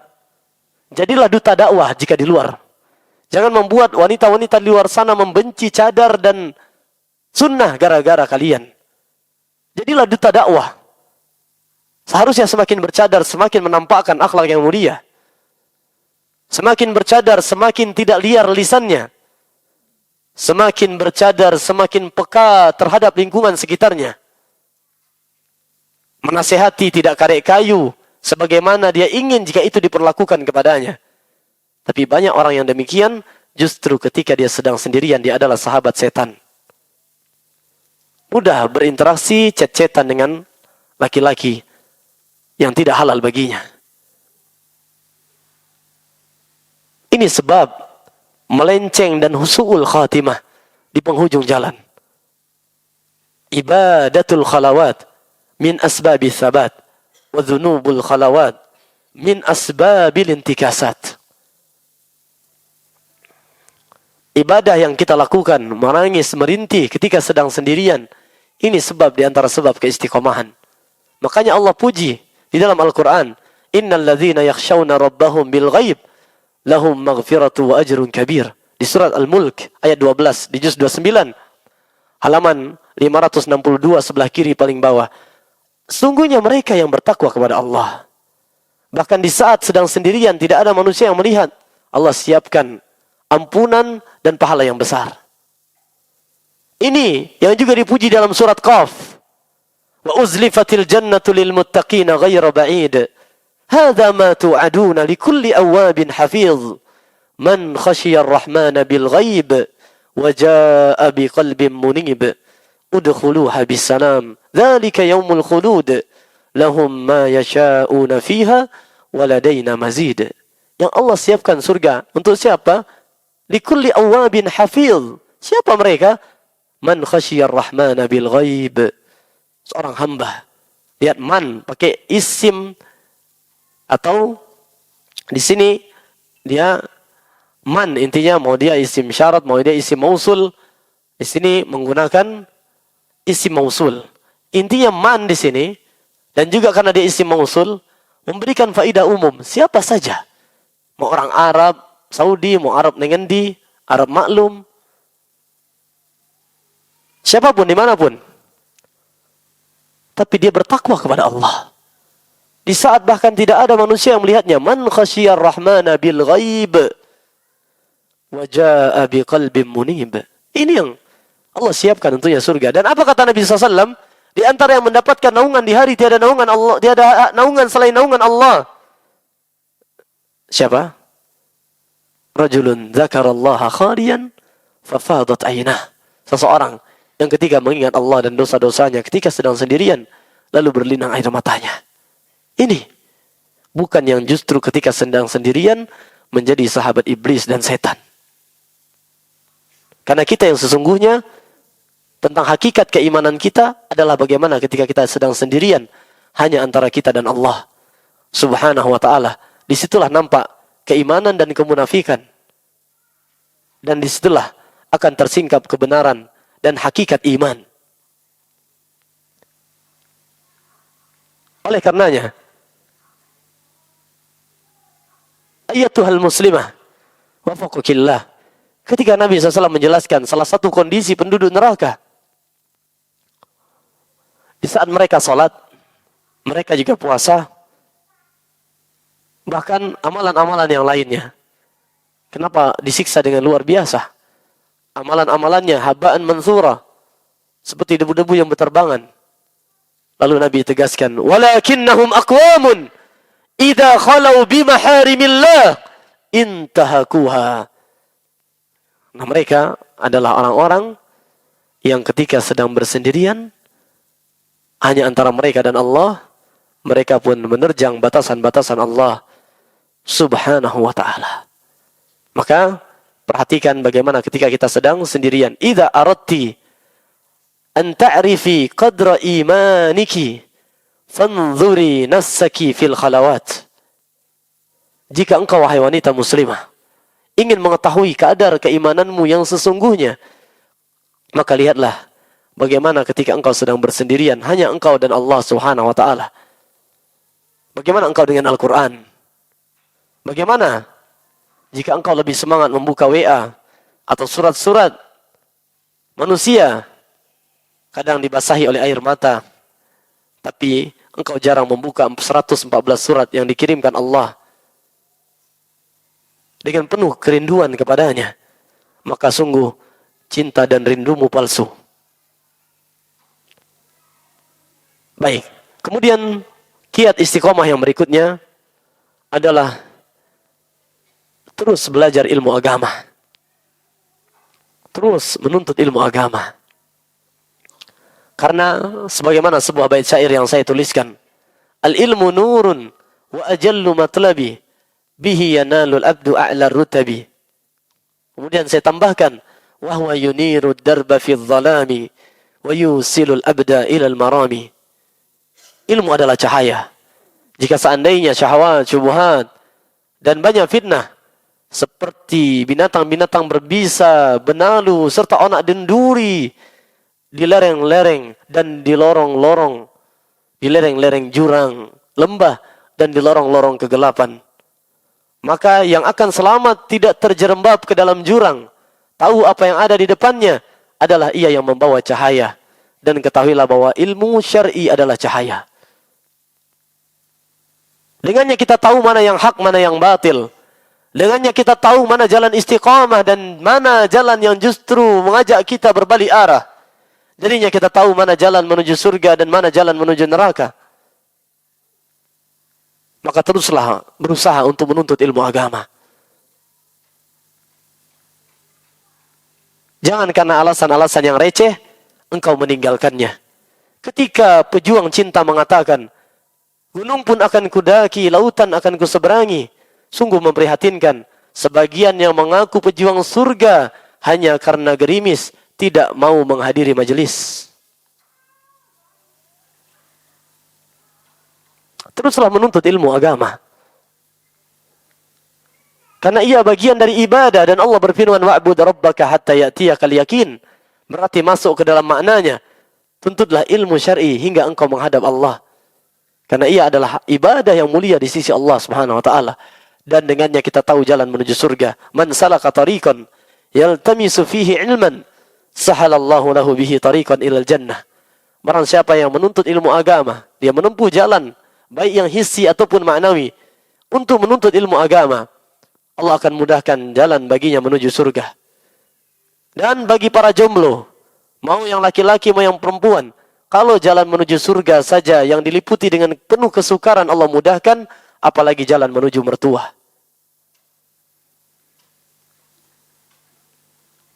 jadilah duta dakwah jika di luar. Jangan membuat wanita-wanita di luar sana membenci cadar dan sunnah gara-gara kalian. Jadilah duta dakwah. Seharusnya semakin bercadar, semakin menampakkan akhlak yang mulia. Semakin bercadar, semakin tidak liar lisannya. Semakin bercadar, semakin peka terhadap lingkungan sekitarnya. Menasihati tidak karek kayu, sebagaimana dia ingin jika itu diperlakukan kepadanya. Tapi banyak orang yang demikian, justru ketika dia sedang sendirian, dia adalah sahabat setan. Mudah berinteraksi, chat-chatan dengan laki-laki yang tidak halal baginya. Ini sebab melenceng dan husu'ul khatimah di penghujung jalan. Ibadatul khalawat min asbabi thabat wa dhunubul khalawat min asbabil intikasat. Ibadah yang kita lakukan, menangis, merintih ketika sedang sendirian, ini sebab di antara sebab keistiqomahan. Makanya Allah puji di dalam Al-Quran, innal ladzina yakhshawna rabbahum bil ghaib lahum maghfiratu wa ajrun kabir. Di surat Al-Mulk ayat 12 di juz 29 halaman 562 sebelah kiri paling bawah. Sungguhnya mereka yang bertakwa kepada Allah, bahkan di saat sedang sendirian tidak ada manusia yang melihat, Allah siapkan ampunan dan pahala yang besar. Ini yang juga dipuji dalam surat Qaf. Wa uzlifatil jannatu lil muttaqina ghayra ba'id. هذا ما توعدون لكل أواب حفيظ من خشي الرحمن بالغيب وجاء بقلب منيب ادخلوها بالسلام ذلك يوم الخلود لهم ما يشاءون فيها ولدينا مزيد. Yang Allah siapkan surga untuk siapa? لكل أواب حفيظ. Siapa mereka? Man khashiyar rahmana bil ghaib. Seorang hamba. Lihat man pakai isim, atau di sini dia man, intinya mau dia isim syarat, mau dia isim mausul. Di sini menggunakan isim mausul. Intinya man di sini, dan juga karena dia isim mausul, memberikan faedah umum. Siapa saja, mau orang Arab Saudi, mau Arab Nengendi, Arab maklum, siapapun dimanapun, tapi dia bertakwa kepada Allah. Di saat bahkan tidak ada manusia yang melihatnya. Man khasyiyar rahmana bil ghaib wa jaa'a biqalbin munib. Ini yang Allah siapkan untuknya surga. Dan apa kata Nabi SAW? Di antara yang mendapatkan naungan di hari tiada naungan Allah, tiada naungan selain naungan Allah. Siapa? Rajulun dzakarallaha khaliyan fafadat aynah. Seseorang yang ketika mengingat Allah dan dosa-dosanya ketika sedang sendirian, lalu berlinang air matanya. Ini bukan yang justru ketika sedang sendirian menjadi sahabat iblis dan setan. Karena kita yang sesungguhnya tentang hakikat keimanan kita adalah bagaimana ketika kita sedang sendirian hanya antara kita dan Allah Subhanahu wa ta'ala. Disitulah nampak keimanan dan kemunafikan. Dan disitulah akan tersingkap kebenaran dan hakikat iman. Oleh karenanya, ayatuhal muslimah wafaqukillah, ketika Nabi SAW menjelaskan salah satu kondisi penduduk neraka, di saat mereka sholat, mereka juga puasa, bahkan amalan-amalan yang lainnya. Kenapa disiksa dengan luar biasa? Amalan-amalannya habaan mansura, seperti debu-debu yang berterbangan. Lalu Nabi tegaskan, walakinnahum aqwamun idza khalau bimaharimillah intahakuha. Nah, mereka adalah orang-orang yang ketika sedang bersendirian hanya antara mereka dan Allah, mereka pun menerjang batasan-batasan Allah Subhanahu wa ta'ala. Maka perhatikan bagaimana ketika kita sedang sendirian. Idza aradti an ta'rifi qadra imaniki fanzuri nafsaki fil khalawat. Jika engkau wahai wanita muslimah ingin mengetahui kadar keimananmu yang sesungguhnya, maka lihatlah bagaimana ketika engkau sedang bersendirian hanya engkau dan Allah Subhanahu wa ta'ala. Bagaimana engkau dengan Al-Quran? Bagaimana jika engkau lebih semangat membuka WA atau surat-surat manusia, kadang dibasahi oleh air mata, tapi engkau jarang membuka 114 surat yang dikirimkan Allah dengan penuh kerinduan kepadanya, maka sungguh cinta dan rindumu palsu. Baik, kemudian kiat istiqomah yang berikutnya adalah terus belajar ilmu agama. Terus menuntut ilmu agama. Karena sebagaimana sebuah bait syair yang saya tuliskan, al-ilmu nurun wa ajallu matlabi bihi yanalul abdu a'la rutabi. Kemudian saya tambahkan, wa huwa yuniru darba fi dhalami wa yusilul abda ila al-marami. Ilmu adalah cahaya. Jika seandainya syahwat, syubhat, dan banyak fitnah, seperti binatang-binatang berbisa, benalu, serta onak denduri, di lereng-lereng dan di lorong-lorong, di lereng-lereng jurang, lembah, dan di lorong-lorong kegelapan. Maka yang akan selamat tidak terjerembab ke dalam jurang, tahu apa yang ada di depannya, adalah ia yang membawa cahaya. Dan ketahuilah bahwa ilmu syar'i adalah cahaya. Dengannya kita tahu mana yang hak, mana yang batil. Dengannya kita tahu mana jalan istiqamah dan mana jalan yang justru mengajak kita berbalik arah. Jadinya kita tahu mana jalan menuju surga dan mana jalan menuju neraka. Maka teruslah berusaha untuk menuntut ilmu agama. Jangan karena alasan-alasan yang receh, engkau meninggalkannya. Ketika pejuang cinta mengatakan, gunung pun akan kudaki, lautan akan kuseberangi. Sungguh memprihatinkan. Sebagian yang mengaku pejuang surga hanya karena gerimis, tidak mau menghadiri majelis. Teruslah menuntut ilmu agama. Karena ia bagian dari ibadah dan Allah berfirman, wa'bud rabbaka hatta ya'tiyakal yakin. Berarti masuk ke dalam maknanya, tuntutlah ilmu syar'i hingga engkau menghadap Allah. Karena ia adalah ibadah yang mulia di sisi Allah Subhanahu wa taala. Dan dengannya kita tahu jalan menuju surga. Man salaka tariqan yaltamisu fihi ilman, sahalallahu lahu bihi tariqan ilal jannah. Barang siapa yang menuntut ilmu agama, dia menempuh jalan, baik yang hissi ataupun maknawi, untuk menuntut ilmu agama, Allah akan mudahkan jalan baginya menuju surga. Dan bagi para jomblo, mau yang laki-laki mau yang perempuan, kalau jalan menuju surga saja yang diliputi dengan penuh kesukaran Allah mudahkan, apalagi jalan menuju mertua.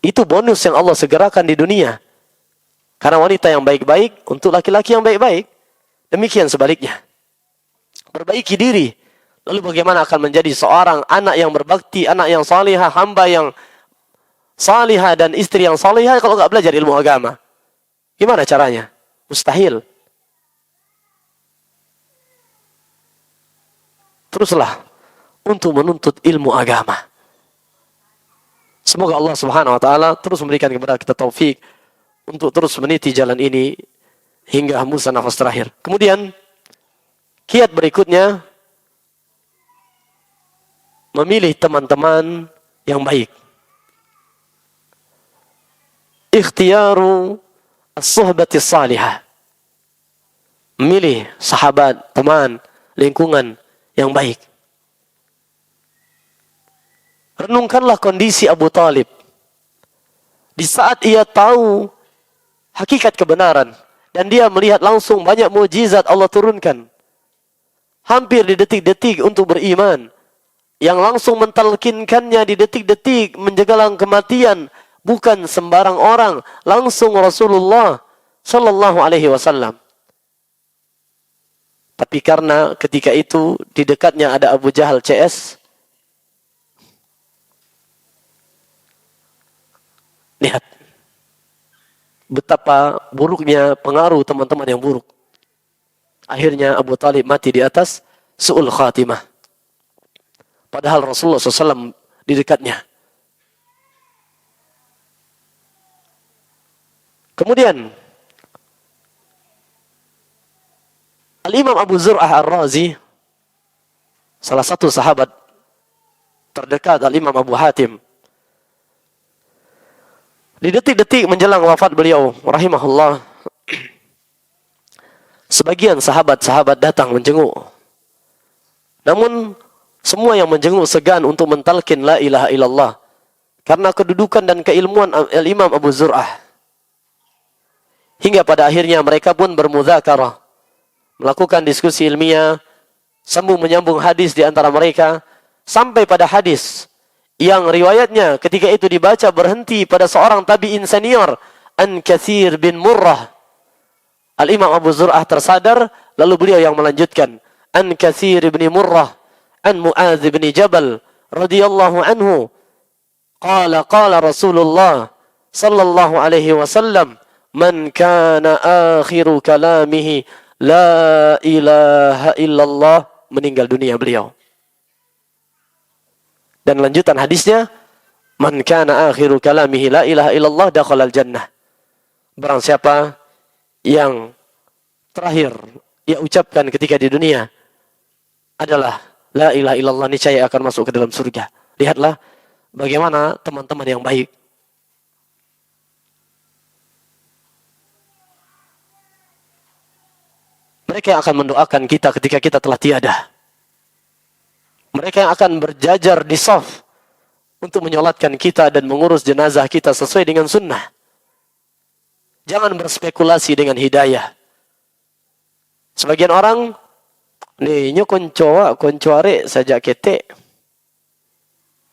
Itu bonus yang Allah segerakan di dunia. Karena wanita yang baik-baik untuk laki-laki yang baik-baik. Demikian sebaliknya. Perbaiki diri. Lalu bagaimana akan menjadi seorang anak yang berbakti, anak yang salihah, hamba yang salihah dan istri yang salihah kalau nggak belajar ilmu agama? Gimana caranya? Mustahil. Teruslah untuk menuntut ilmu agama. Semoga Allah Subhanahu wa taala terus memberikan kepada kita taufik untuk terus meniti jalan ini hingga hembuskan nafas terakhir. Kemudian kiat berikutnya, memilih teman-teman yang baik. Ikhtiyaru as-suhbati salihah. Memilih sahabat, teman, lingkungan yang baik. Renungkanlah kondisi Abu Talib. Di saat ia tahu hakikat kebenaran dan dia melihat langsung banyak mukjizat Allah turunkan. Hampir di detik-detik untuk beriman. Yang langsung mentalkinkannya di detik-detik menjelang kematian bukan sembarang orang, langsung Rasulullah sallallahu alaihi wasallam. Tapi karena ketika itu di dekatnya ada Abu Jahal CS. Lihat betapa buruknya pengaruh teman-teman yang buruk. Akhirnya Abu Talib mati di atas su'ul khatimah. Padahal Rasulullah SAW di dekatnya. Kemudian Al-Imam Abu Zur'ah Ar-Razi, salah satu sahabat terdekat Al-Imam Abu Hatim, di detik-detik menjelang wafat beliau rahimahullah, sebagian sahabat-sahabat datang menjenguk. Namun semua yang menjenguk segan untuk mentalkin la ilaha illallah karena kedudukan dan keilmuan Al-Imam Abu Zur'ah. Hingga pada akhirnya mereka pun bermudzakarah, melakukan diskusi ilmiah, sambung menyambung hadis di antara mereka, sampai pada hadis yang riwayatnya ketika itu dibaca berhenti pada seorang tabi'in senior, An Katsir bin Murrah. Al-Imam Abu Zur'ah tersadar, lalu beliau yang melanjutkan, An Katsir bin Murrah, An Mu'adz bin Jabal, radhiyallahu anhu, qala Rasulullah sallallahu alaihi wasallam, man kana akhiru kalamihi la ilaha illallah, meninggal dunia beliau. Dan lanjutan hadisnya, man kana akhiru kalamihi la ilaha illallah dakhalal jannah. Barang siapa yang terakhir ia ucapkan ketika di dunia adalah la ilaha illallah, niscaya akan masuk ke dalam surga. Lihatlah bagaimana teman-teman yang baik. Mereka yang akan mendoakan kita ketika kita telah tiada. Mereka yang akan berjajar di shaf untuk menyolatkan kita dan mengurus jenazah kita sesuai dengan sunnah. Jangan berspekulasi dengan hidayah. Sebagian orang, nih koncoare saja kete.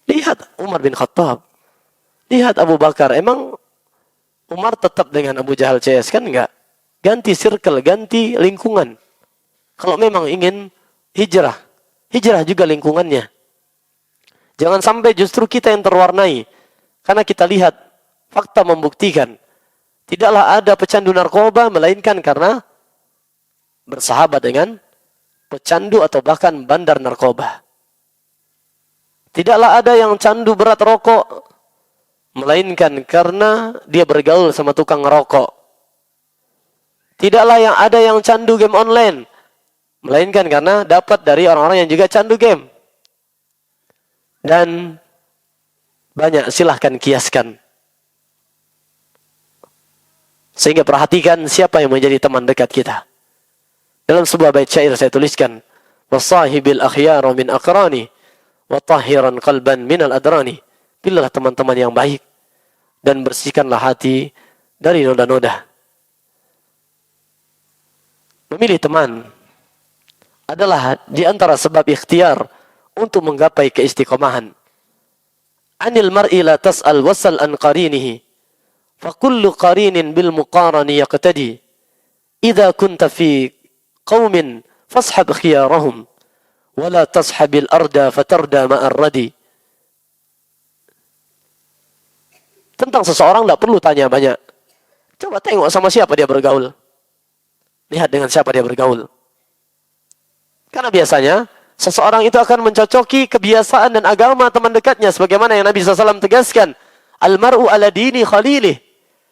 Lihat Umar bin Khattab. Lihat Abu Bakar. Emang Umar tetap dengan Abu Jahal CS? Kan enggak. Ganti circle, ganti lingkungan. Kalau memang ingin hijrah juga lingkungannya. Jangan sampai justru kita yang terwarnai. Karena kita lihat, fakta membuktikan, tidaklah ada pecandu narkoba, melainkan karena bersahabat dengan pecandu atau bahkan bandar narkoba. Tidaklah ada yang candu berat rokok, melainkan karena dia bergaul sama tukang rokok. Tidaklah yang ada yang candu game online, melainkan karena dapat dari orang-orang yang juga candu game. Dan banyak, silahkan kiaskan. Sehingga perhatikan siapa yang menjadi teman dekat kita. Dalam sebuah bait syair saya tuliskan, wasahibil akhyara min aqrani wa tahiran qalban minal adrani. Pilihlah teman-teman yang baik dan bersihkanlah hati dari noda-noda. Memilih teman adalah di antara sebab ikhtiar untuk menggapai keistiqomahan. Anil mar'i la tas'al wasal an qarinihi, fa kullu qarinin bil muqarani yaqtadi. Idza kunta fi qaumin fashab khiyarahum, wa la tashabil arda fatarda ma'ar radi. Tentang seseorang tidak perlu tanya banyak. Coba tengok sama siapa dia bergaul. Lihat dengan siapa dia bergaul. Karena biasanya seseorang itu akan mencocoki kebiasaan dan agama teman dekatnya. Sebagaimana yang Nabi SAW tegaskan, Al-mar'u ala dini khalilih.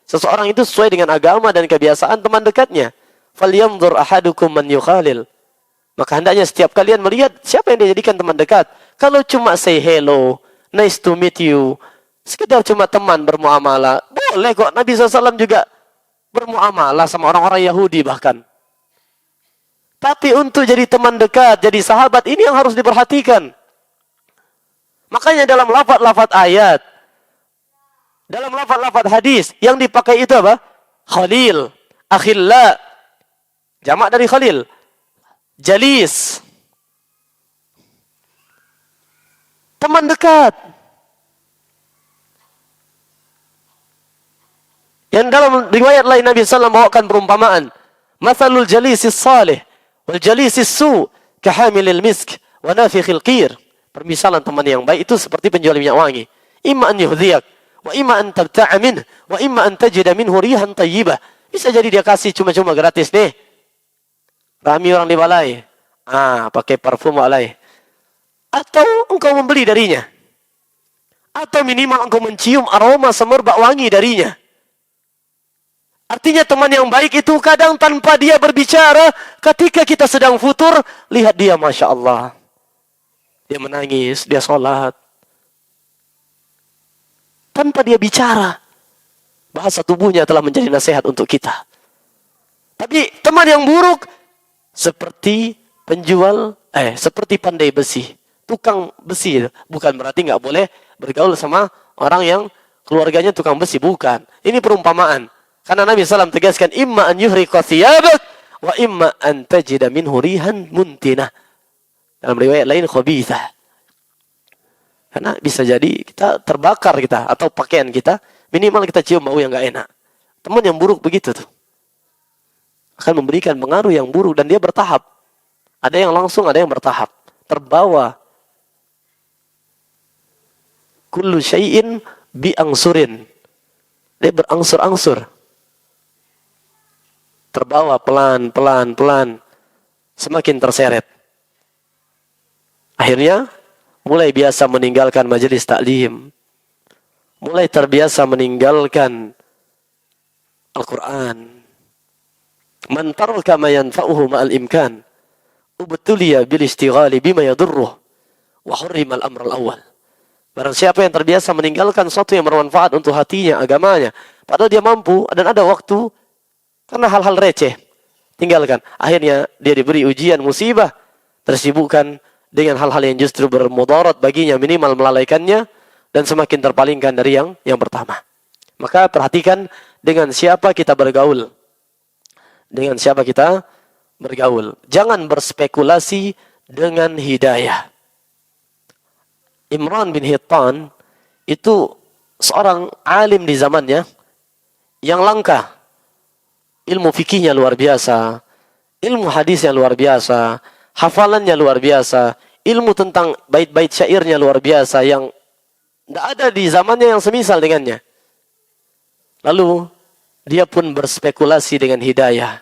Seseorang itu sesuai dengan agama dan kebiasaan teman dekatnya. Falyanzur ahadukum man yukhalil. Maka hendaknya setiap kalian melihat siapa yang dijadikan teman dekat. Kalau cuma say hello, nice to meet you, sekedar cuma teman bermuamalah, boleh kok. Nabi SAW juga bermuamalah sama orang-orang Yahudi bahkan. Tapi untuk jadi teman dekat, jadi sahabat, ini yang harus diperhatikan. Makanya dalam lafaz-lafaz ayat, dalam lafaz-lafaz hadis, yang dipakai itu apa? Khalil, akhilla, jamak dari khalil, jalis, teman dekat. Yang dalam riwayat lain Nabi SAW bawakan perumpamaan, mathalul jalisis salih wal jalisis su kahamilil misk wa nafikhil qir. Permisalan teman yang baik itu seperti penjual minyak wangi. Imma an yuhdhiyak wa imma an tabta'a minh wa imma an tajida minhu rihan tayyibah. Bisa jadi dia kasih cuma-cuma gratis nih. Rami orang di balai, pakai parfum alai. Atau engkau membeli darinya. Atau minimal engkau mencium aroma semerbak wangi darinya. Artinya teman yang baik itu kadang tanpa dia berbicara, ketika kita sedang futur, lihat dia, Masya Allah. Dia menangis, dia sholat. Tanpa dia bicara, bahasa tubuhnya telah menjadi nasihat untuk kita. Tapi teman yang buruk, seperti seperti pandai besi, tukang besi. Bukan berarti nggak boleh bergaul sama orang yang keluarganya tukang besi, bukan. Ini perumpamaan. Karena Nabi SAW tegaskan, imma an yuhriqa thiyabak, wa imma an tajida minhu rihan muntinah. Dalam riwayat lain, khabithah. Karena bisa jadi kita terbakar atau pakaian kita, minimal kita cium bau yang nggak enak. Teman yang buruk begitu tuh. Akan memberikan pengaruh yang buruk dan dia bertahap. Ada yang langsung, ada yang bertahap. Terbawa. Kullu syai'in bi'angsurin. Dia berangsur-angsur. Terbawa pelan. Semakin terseret. Akhirnya, mulai biasa meninggalkan majelis taklim. Mulai terbiasa meninggalkan Al-Quran. Man taraka ma yanfa'uhu ma'al imkan. Ubtuliya bil istighali bima yadurruh. Wa hurrima al-amr al-awwal. Barang siapa yang terbiasa meninggalkan sesuatu yang bermanfaat untuk hatinya, agamanya. Padahal dia mampu dan ada waktu. Karena hal-hal receh. Tinggalkan. Akhirnya dia diberi ujian, musibah. Tersibukkan dengan hal-hal yang justru bermudarat baginya, minimal melalaikannya. Dan semakin terpalingkan dari yang pertama. Maka perhatikan dengan siapa kita bergaul. Dengan siapa kita bergaul. Jangan berspekulasi dengan hidayah. Imran bin Hittan itu seorang alim di zamannya yang langka. Ilmu fikihnya luar biasa, ilmu hadisnya luar biasa, hafalannya luar biasa, ilmu tentang bait-bait syairnya luar biasa yang tidak ada di zamannya yang semisal dengannya. Lalu dia pun berspekulasi dengan hidayah.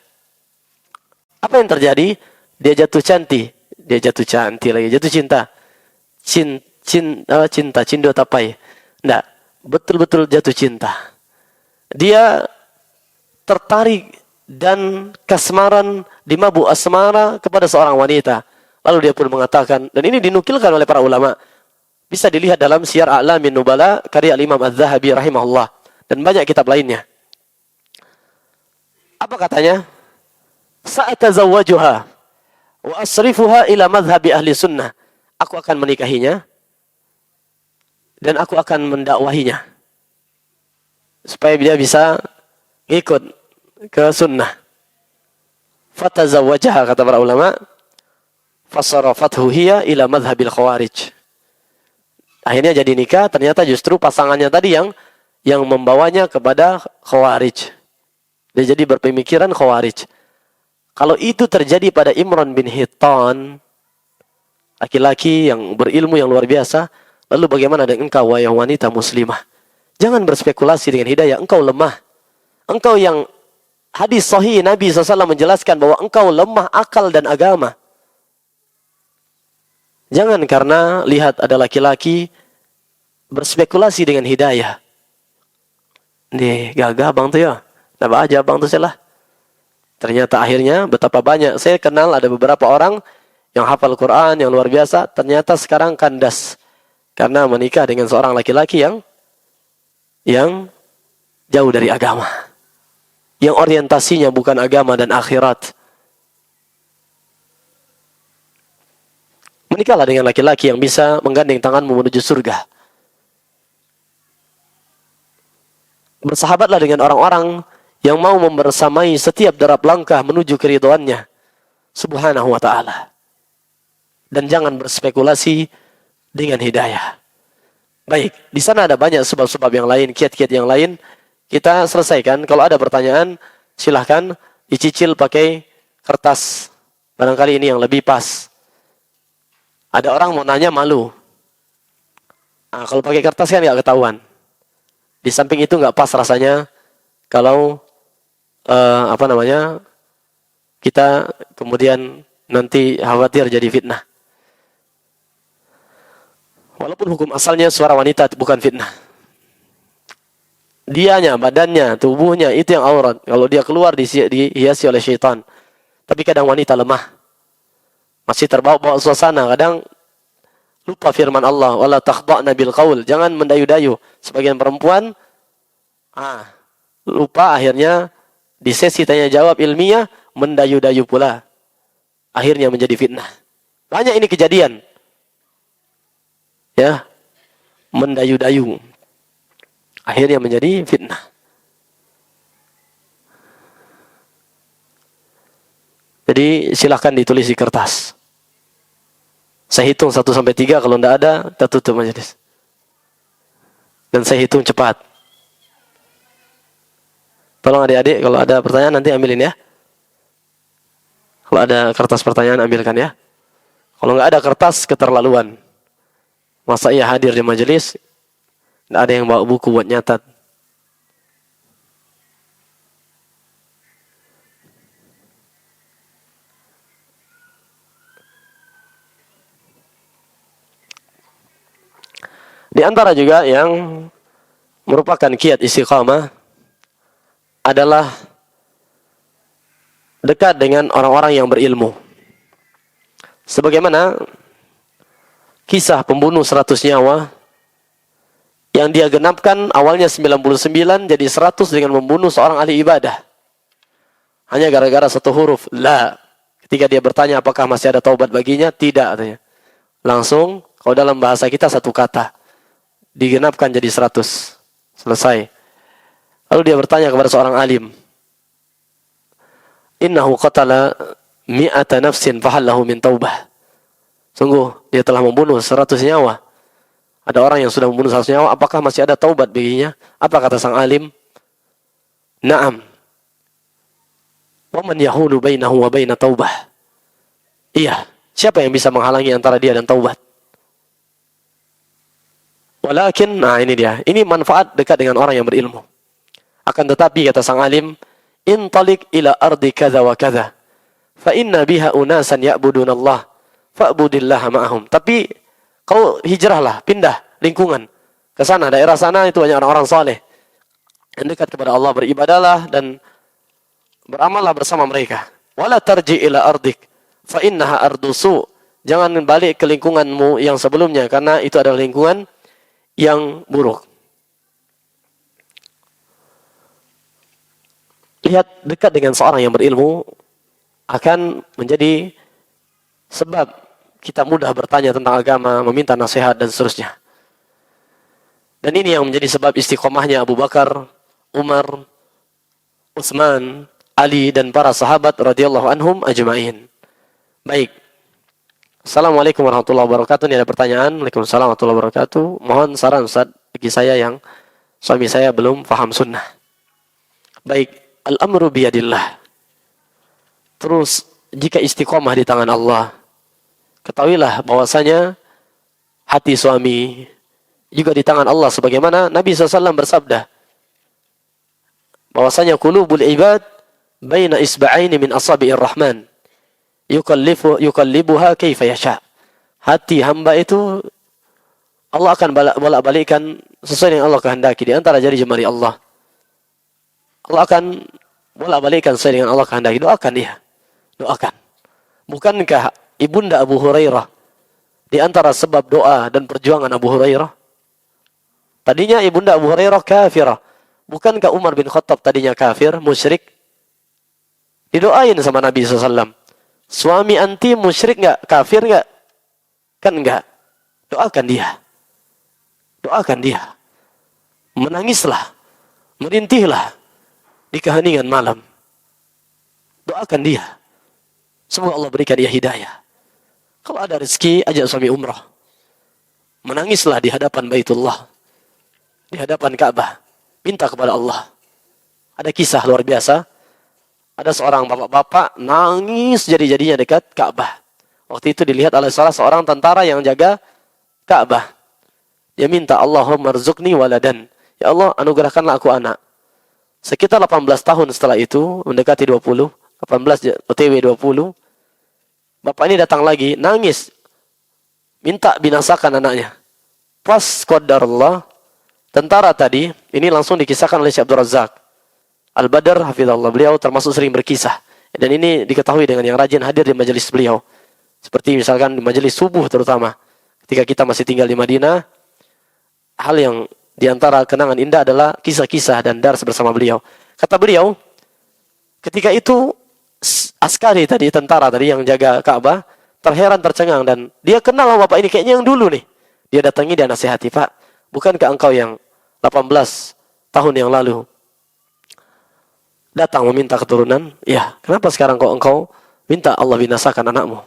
Apa yang terjadi? Dia jatuh lagi, jatuh cinta. Cinta, cindo tapai. Enggak, betul-betul jatuh cinta. Dia tertarik dan kasmaran, dimabuk asmara kepada seorang wanita. Lalu dia pun mengatakan, dan ini dinukilkan oleh para ulama, bisa dilihat dalam Syiar A'lamin Nubala karya Imam Az-Zahabi rahimahullah dan banyak kitab lainnya. Apa katanya? Sa'atazawwajuha wa asrifuha ila madhhabi ahli sunnah. Aku akan menikahinya dan aku akan mendakwahinya supaya dia bisa ikut ke sunnah. Fatazawwajaha, kata para ulama, fasarafathu hiya ila madhhabil khawarij. Akhirnya jadi nikah, ternyata justru pasangannya tadi yang membawanya kepada khawarij. Dia jadi berpemikiran khawarij. Kalau itu terjadi pada Imran bin Hittan, laki-laki yang berilmu yang luar biasa, lalu bagaimana dengan engkau, wahai wanita muslimah? Jangan berspekulasi dengan hidayah, engkau lemah. Engkau yang hadis sahih Nabi SAW menjelaskan bahwa engkau lemah akal dan agama. Jangan karena lihat ada laki-laki berspekulasi dengan hidayah. Nih, gagah bang tuh ya. Napa aja bang tuh salah. Ternyata akhirnya betapa banyak. Saya kenal ada beberapa orang yang hafal Quran, yang luar biasa. Ternyata sekarang kandas. Karena menikah dengan seorang laki-laki yang jauh dari agama. Yang orientasinya bukan agama dan akhirat. Menikahlah dengan laki-laki yang bisa menggandeng tanganmu menuju surga. Bersahabatlah dengan orang-orang yang mau membersamai setiap derap langkah menuju keridhaannya subhanahu wa ta'ala. Dan jangan berspekulasi dengan hidayah. Baik, di sana ada banyak sebab-sebab yang lain, kiat-kiat yang lain. Kita selesaikan. Kalau ada pertanyaan, silahkan dicicil pakai kertas. Barangkali ini yang lebih pas. Ada orang mau nanya malu. Nah, kalau pakai kertas kan nggak ketahuan. Di samping itu nggak pas rasanya kalau kita kemudian nanti khawatir jadi fitnah. Walaupun hukum asalnya suara wanita bukan fitnah. Dianya, badannya, tubuhnya itu yang aurat. Kalau dia keluar dihiasi oleh syaitan. Tapi kadang wanita lemah. Masih terbawa-bawa suasana. Kadang lupa firman Allah. Wala takhda'na bil qaul. Jangan mendayu-dayu. Sebagian perempuan lupa akhirnya di sesi tanya jawab ilmiah mendayu-dayu pula. akhirnya menjadi fitnah. Banyak ini kejadian. Ya, mendayu-dayu. Akhirnya menjadi fitnah. Jadi silahkan ditulis di kertas. Saya hitung 1 sampai 3, kalau tidak ada, kita tutup majelis. Dan saya hitung cepat. Tolong adik-adik, kalau ada pertanyaan nanti ambilin ya. Kalau ada kertas pertanyaan, ambilkan ya. Kalau nggak ada kertas, keterlaluan. Masa ia hadir di majelis, nggak ada yang bawa buku buat nyatat. Di antara juga yang merupakan kiat istiqamah adalah dekat dengan orang-orang yang berilmu. Sebagaimana kisah pembunuh 100 nyawa yang dia genapkan awalnya 99 jadi 100 dengan membunuh seorang ahli ibadah. Hanya gara-gara satu huruf, la. Ketika dia bertanya apakah masih ada taubat baginya, tidak katanya. Langsung, kalau dalam bahasa kita satu kata, digenapkan jadi 100. Selesai. Lalu dia bertanya kepada seorang alim, innahu qatala mi'ata nafsin fahal lahu min taubah. Sungguh, dia telah membunuh 100 nyawa. Ada orang yang sudah membunuh 100 nyawa, apakah masih ada taubat baginya? Apa kata sang alim? Naam. Wa man yahulu bainahu wa baina taubah. Iya, siapa yang bisa menghalangi antara dia dan taubat? Walakin, nah ini dia. Ini manfaat dekat dengan orang yang berilmu. Akan tetapi, kata sang alim, intalik ila ardi kadha wa kadha. Fa inna biha unasan ya'budun Allah. Fa'budillah ma'ahum. Tapi, kau hijrahlah, pindah lingkungan. Ke sana, daerah sana itu banyak orang-orang saleh. Yang dekat kepada Allah, beribadalah dan beramallah bersama mereka. Wala tarji ila ardik. Fa innaha ardusu. Jangan balik ke lingkunganmu yang sebelumnya. Karena itu adalah lingkungan yang buruk. Lihat, dekat dengan seorang yang berilmu akan menjadi sebab kita mudah bertanya tentang agama, meminta nasihat dan seterusnya. Dan ini yang menjadi sebab istiqomahnya Abu Bakar, Umar, Utsman, Ali dan para sahabat radhiyallahu anhum ajma'in. Baik. Assalamualaikum warahmatullahi wabarakatuh. Ini ada pertanyaan. Waalaikumsalam warahmatullahi wabarakatuh. Mohon saran Ustaz bagi saya yang suami saya belum paham sunnah. Baik, al-amru biyadillah. Terus jika istiqomah di tangan Allah, ketahuilah bahwasanya hati suami juga di tangan Allah, sebagaimana Nabi SAW bersabda bahwasanya qulubul ibad baina isba'aini min asabi'ir rahman yukallibuha kaifa yasha. Hati hamba itu Allah akan bolak-balikkan sesuai yang Allah kehendaki di antara jari jemari Allah. Allah akan bolak-balikkan sesuai dengan Allah kehendaki. Doakan dia. Doakan. Bukankah ibunda Abu Hurairah di antara sebab doa dan perjuangan Abu Hurairah? Tadinya ibunda Abu Hurairah kafirah. Bukankah Umar bin Khattab tadinya kafir, musyrik? Didoain sama Nabi SAW. Suami anti musyrik enggak? Kafir enggak? Kan enggak. Doakan dia. Doakan dia. Menangislah. Merintihlah di keheningan malam. Doakan dia. Semoga Allah berikan dia hidayah. Kalau ada rezeki, ajak suami umrah. Menangislah di hadapan Baitullah. Di hadapan Ka'bah. Minta kepada Allah. Ada kisah luar biasa. Ada seorang bapak-bapak nangis jadi-jadinya dekat Ka'bah. Waktu itu dilihat oleh salah seorang tentara yang jaga Ka'bah. Dia minta, Allahumma rzuqni waladan. Ya Allah, anugerahkanlah aku anak. Sekitar 18 tahun setelah itu, mendekati 20, 18 OTW 20, bapak ini datang lagi, nangis. Minta binasakan anaknya. Pas qadarullah, tentara tadi, ini langsung dikisahkan oleh Syekh Abdul Razak Al-Badr, hafizallah. Beliau termasuk sering berkisah. Dan ini diketahui dengan yang rajin hadir di majelis beliau. Seperti misalkan di majelis subuh terutama. Ketika kita masih tinggal di Madinah, hal yang diantara kenangan indah adalah kisah-kisah dan dars bersama beliau. Kata beliau, ketika itu askari tadi, tentara tadi yang jaga Ka'bah, terheran tercengang dan dia kenal sama bapak ini kayaknya yang dulu nih. Dia datangi, dia nasihati, "Pak, bukankah engkau yang 18 tahun yang lalu datang meminta keturunan? Ya, kenapa sekarang kok engkau minta Allah binasakan anakmu?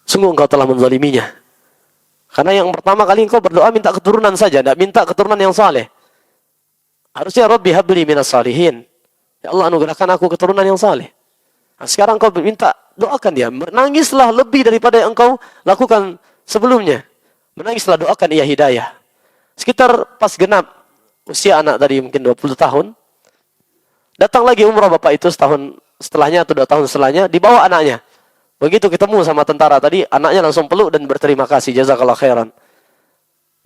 Sungguh engkau telah menzaliminya. Karena yang pertama kali engkau berdoa minta keturunan saja, tidak minta keturunan yang saleh. Harusnya Rabbi habli minas salihin. Ya Allah, anugerahkan aku keturunan yang saleh. Nah, sekarang engkau minta, doakan dia. Menangislah lebih daripada yang engkau lakukan sebelumnya. Menangislah, doakan ia hidayah." Sekitar pas genap usia anak tadi mungkin 20 tahun, datang lagi umrah bapak itu setahun setelahnya atau 2 tahun setelahnya, dibawa anaknya. Begitu ketemu sama tentara tadi, anaknya langsung peluk dan berterima kasih, jazakallah khairan.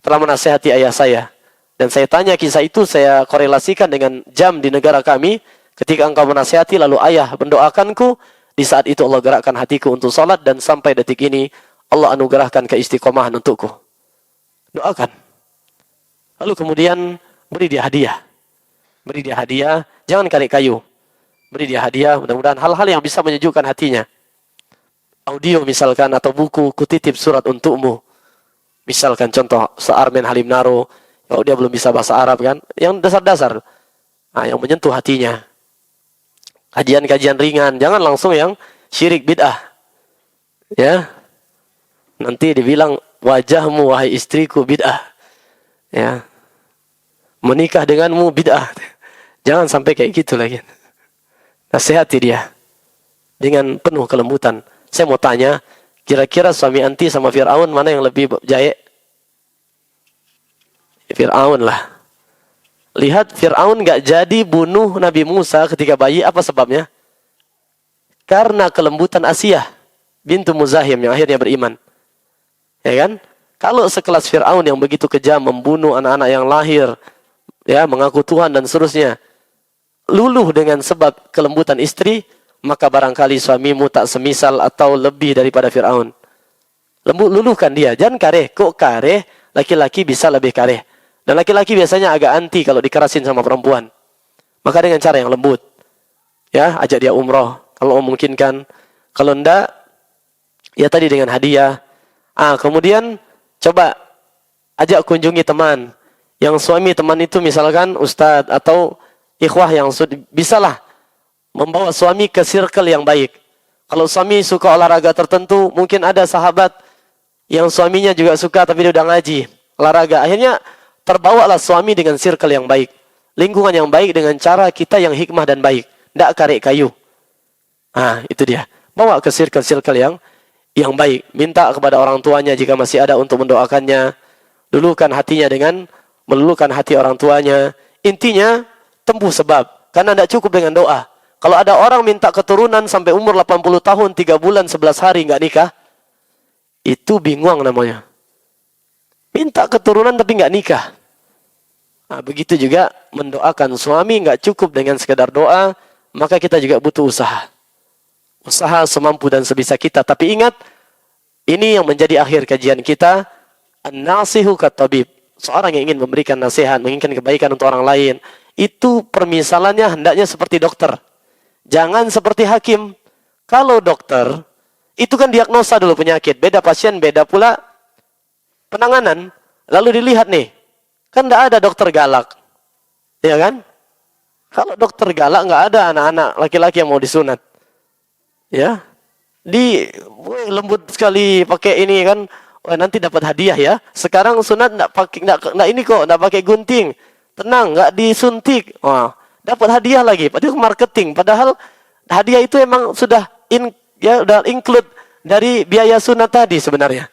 Telah menasihati ayah saya. Dan saya tanya kisah itu, saya korelasikan dengan jam di negara kami. Ketika engkau menasihati, lalu ayah mendoakanku, di saat itu Allah gerakkan hatiku untuk salat, dan sampai detik ini, Allah anugerahkan keistiqomahan untukku. Doakan. Lalu kemudian, beri dia hadiah. Beri dia hadiah, jangan karik kayu. Beri dia hadiah, mudah-mudahan hal-hal yang bisa menyejukkan hatinya. Audio misalkan, atau buku, kutitip surat untukmu. Misalkan contoh, Armen Halim Naro, kalau dia belum bisa bahasa Arab kan, yang dasar-dasar. Nah, yang menyentuh hatinya. Kajian-kajian ringan, jangan langsung yang syirik bid'ah. Ya. Nanti dibilang, wajahmu wahai istriku bid'ah. Ya. Menikah denganmu bid'ah. Jangan sampai kayak gitu lagi. Nasihati dia dengan penuh kelembutan. Saya mau tanya, kira-kira suami anti sama Fir'aun mana yang lebih jaya? Fir'aun lah. Lihat, Fir'aun gak jadi bunuh Nabi Musa ketika bayi. Apa sebabnya? Karena kelembutan Asiyah bintu Muzahim yang akhirnya beriman. Ya kan? Kalau sekelas Fir'aun yang begitu kejam, membunuh anak-anak yang lahir, ya, mengaku Tuhan dan seterusnya, luluh dengan sebab kelembutan istri, maka barangkali suamimu tak semisal atau lebih daripada Fir'aun. Luluhkan dia, jangan kareh. Kok kareh, laki-laki bisa lebih kareh. Dan laki-laki biasanya agak anti kalau dikerasin sama perempuan. Maka dengan cara yang lembut, ya, ajak dia umroh kalau memungkinkan. Kalau enggak, ya tadi dengan hadiah. Kemudian coba ajak kunjungi teman. Yang suami teman itu misalkan ustadz atau ikhwah yang bisalah membawa suami ke circle yang baik. Kalau suami suka olahraga tertentu, mungkin ada sahabat yang suaminya juga suka tapi dia udah ngaji olahraga. Akhirnya terbawalah suami dengan circle yang baik. Lingkungan yang baik dengan cara kita yang hikmah dan baik. Tidak karik kayu. Itu dia. Bawa ke circle-circle yang baik. Minta kepada orang tuanya jika masih ada untuk mendoakannya. Luluhkan hatinya dengan meluluhkan hati orang tuanya. Intinya, tempuh sebab. Karena tidak cukup dengan doa. Kalau ada orang minta keturunan sampai umur 80 tahun, 3 bulan, 11 hari nggak nikah, itu bingung namanya. Minta keturunan tapi nggak nikah. Begitu juga mendoakan suami nggak cukup dengan sekedar doa, maka kita juga butuh usaha. Usaha semampu dan sebisa kita. Tapi ingat, ini yang menjadi akhir kajian kita. An-nasihu kat-tabib. Seorang yang ingin memberikan nasihat, menginginkan kebaikan untuk orang lain, itu permisalannya hendaknya seperti dokter. Jangan seperti hakim. Kalau dokter, itu kan diagnosa dulu penyakit. Beda pasien, beda pula penanganan. Lalu dilihat nih, kan tidak ada dokter galak. Ya kan? Kalau dokter galak, nggak ada anak-anak laki-laki yang mau disunat. Ya, lembut sekali pakai ini kan. Nanti dapat hadiah ya. Sekarang sunat enggak pakai ini kok, enggak pakai gunting. Tenang, enggak disuntik. Dapat hadiah lagi. Padahal marketing. Padahal hadiah itu emang sudah udah include dari biaya sunat tadi sebenarnya.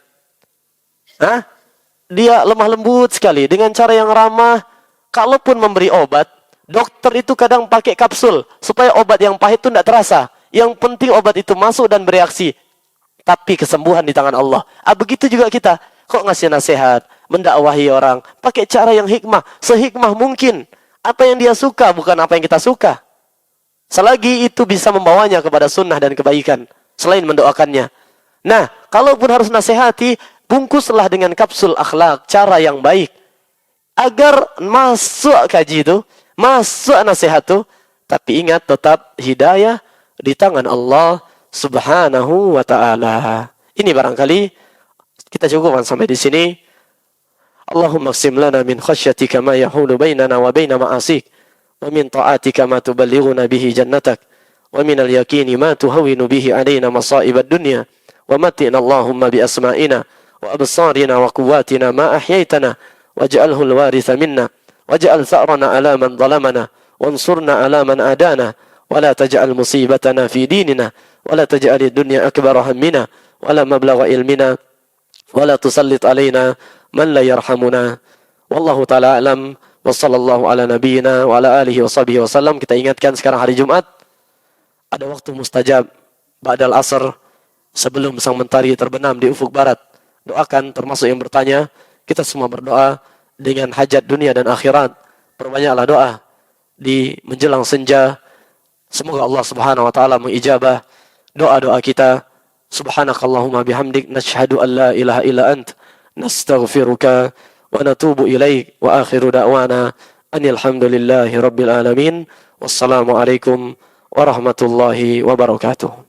Dia lemah lembut sekali dengan cara yang ramah. Kalaupun memberi obat, dokter itu kadang pakai kapsul supaya obat yang pahit itu enggak terasa. Yang penting obat itu masuk dan bereaksi. Tapi kesembuhan di tangan Allah. Begitu juga kita. Kok ngasih nasihat, mendakwahi orang, pakai cara yang hikmah, sehikmah mungkin. Apa yang dia suka, bukan apa yang kita suka. Selagi itu bisa membawanya kepada sunnah dan kebaikan, selain mendoakannya. Nah, kalaupun harus nasihati, bungkuslah dengan kapsul akhlak, cara yang baik. Agar masuk kaji itu, masuk nasihat itu, Tapi ingat, tetap hidayah di tangan Allah Subhanahu wa ta'ala. Ini barangkali kita cukupkan sampai di sini. Allahumma qsim lana min khasyatika ma yahulu bainana wa baina ma'asik, wa min ta'atika ma tuballighuna bihi jannatak, wa min al-yaqini ma tuhawwinu bihi alaina masa'ib ad-dunya, wa matina Allahumma bi asma'ina wa absarina wa quwwatina ma ahyaytana, waj'alhu al-waritha minna, waj'al tha'rana ala man zalamana, wansurna ala man adana, wa la taj'al musibatana fi dinina, wa la taj'al ad-dunya akbara hammina, wa la mablagha ilmina, wa la tusallit alaina man la yarhamuna. Wallahu ta'ala alam, wa sallallahu ala nabiyyina wa ala alihi wa sahbihi wasallam. Kita ingatkan sekarang hari Jumat, ada waktu mustajab ba'dal asr, sebelum sang mentari terbenam di ufuk barat. Doakan, termasuk yang bertanya, kita semua berdoa dengan hajat dunia dan akhirat. Perbanyaklah doa di menjelang senja. Semoga Allah Subhanahu wa taala mengijabah doa-doa kita. Subhanakallahumma bihamdik, nashhadu an la ilaha illa ant, nastaghfiruka wa natubu ilaik, wa akhiru da'wana anil hamdulillahi rabbil alamin. Wassalamu alaikum warahmatullahi wabarakatuh.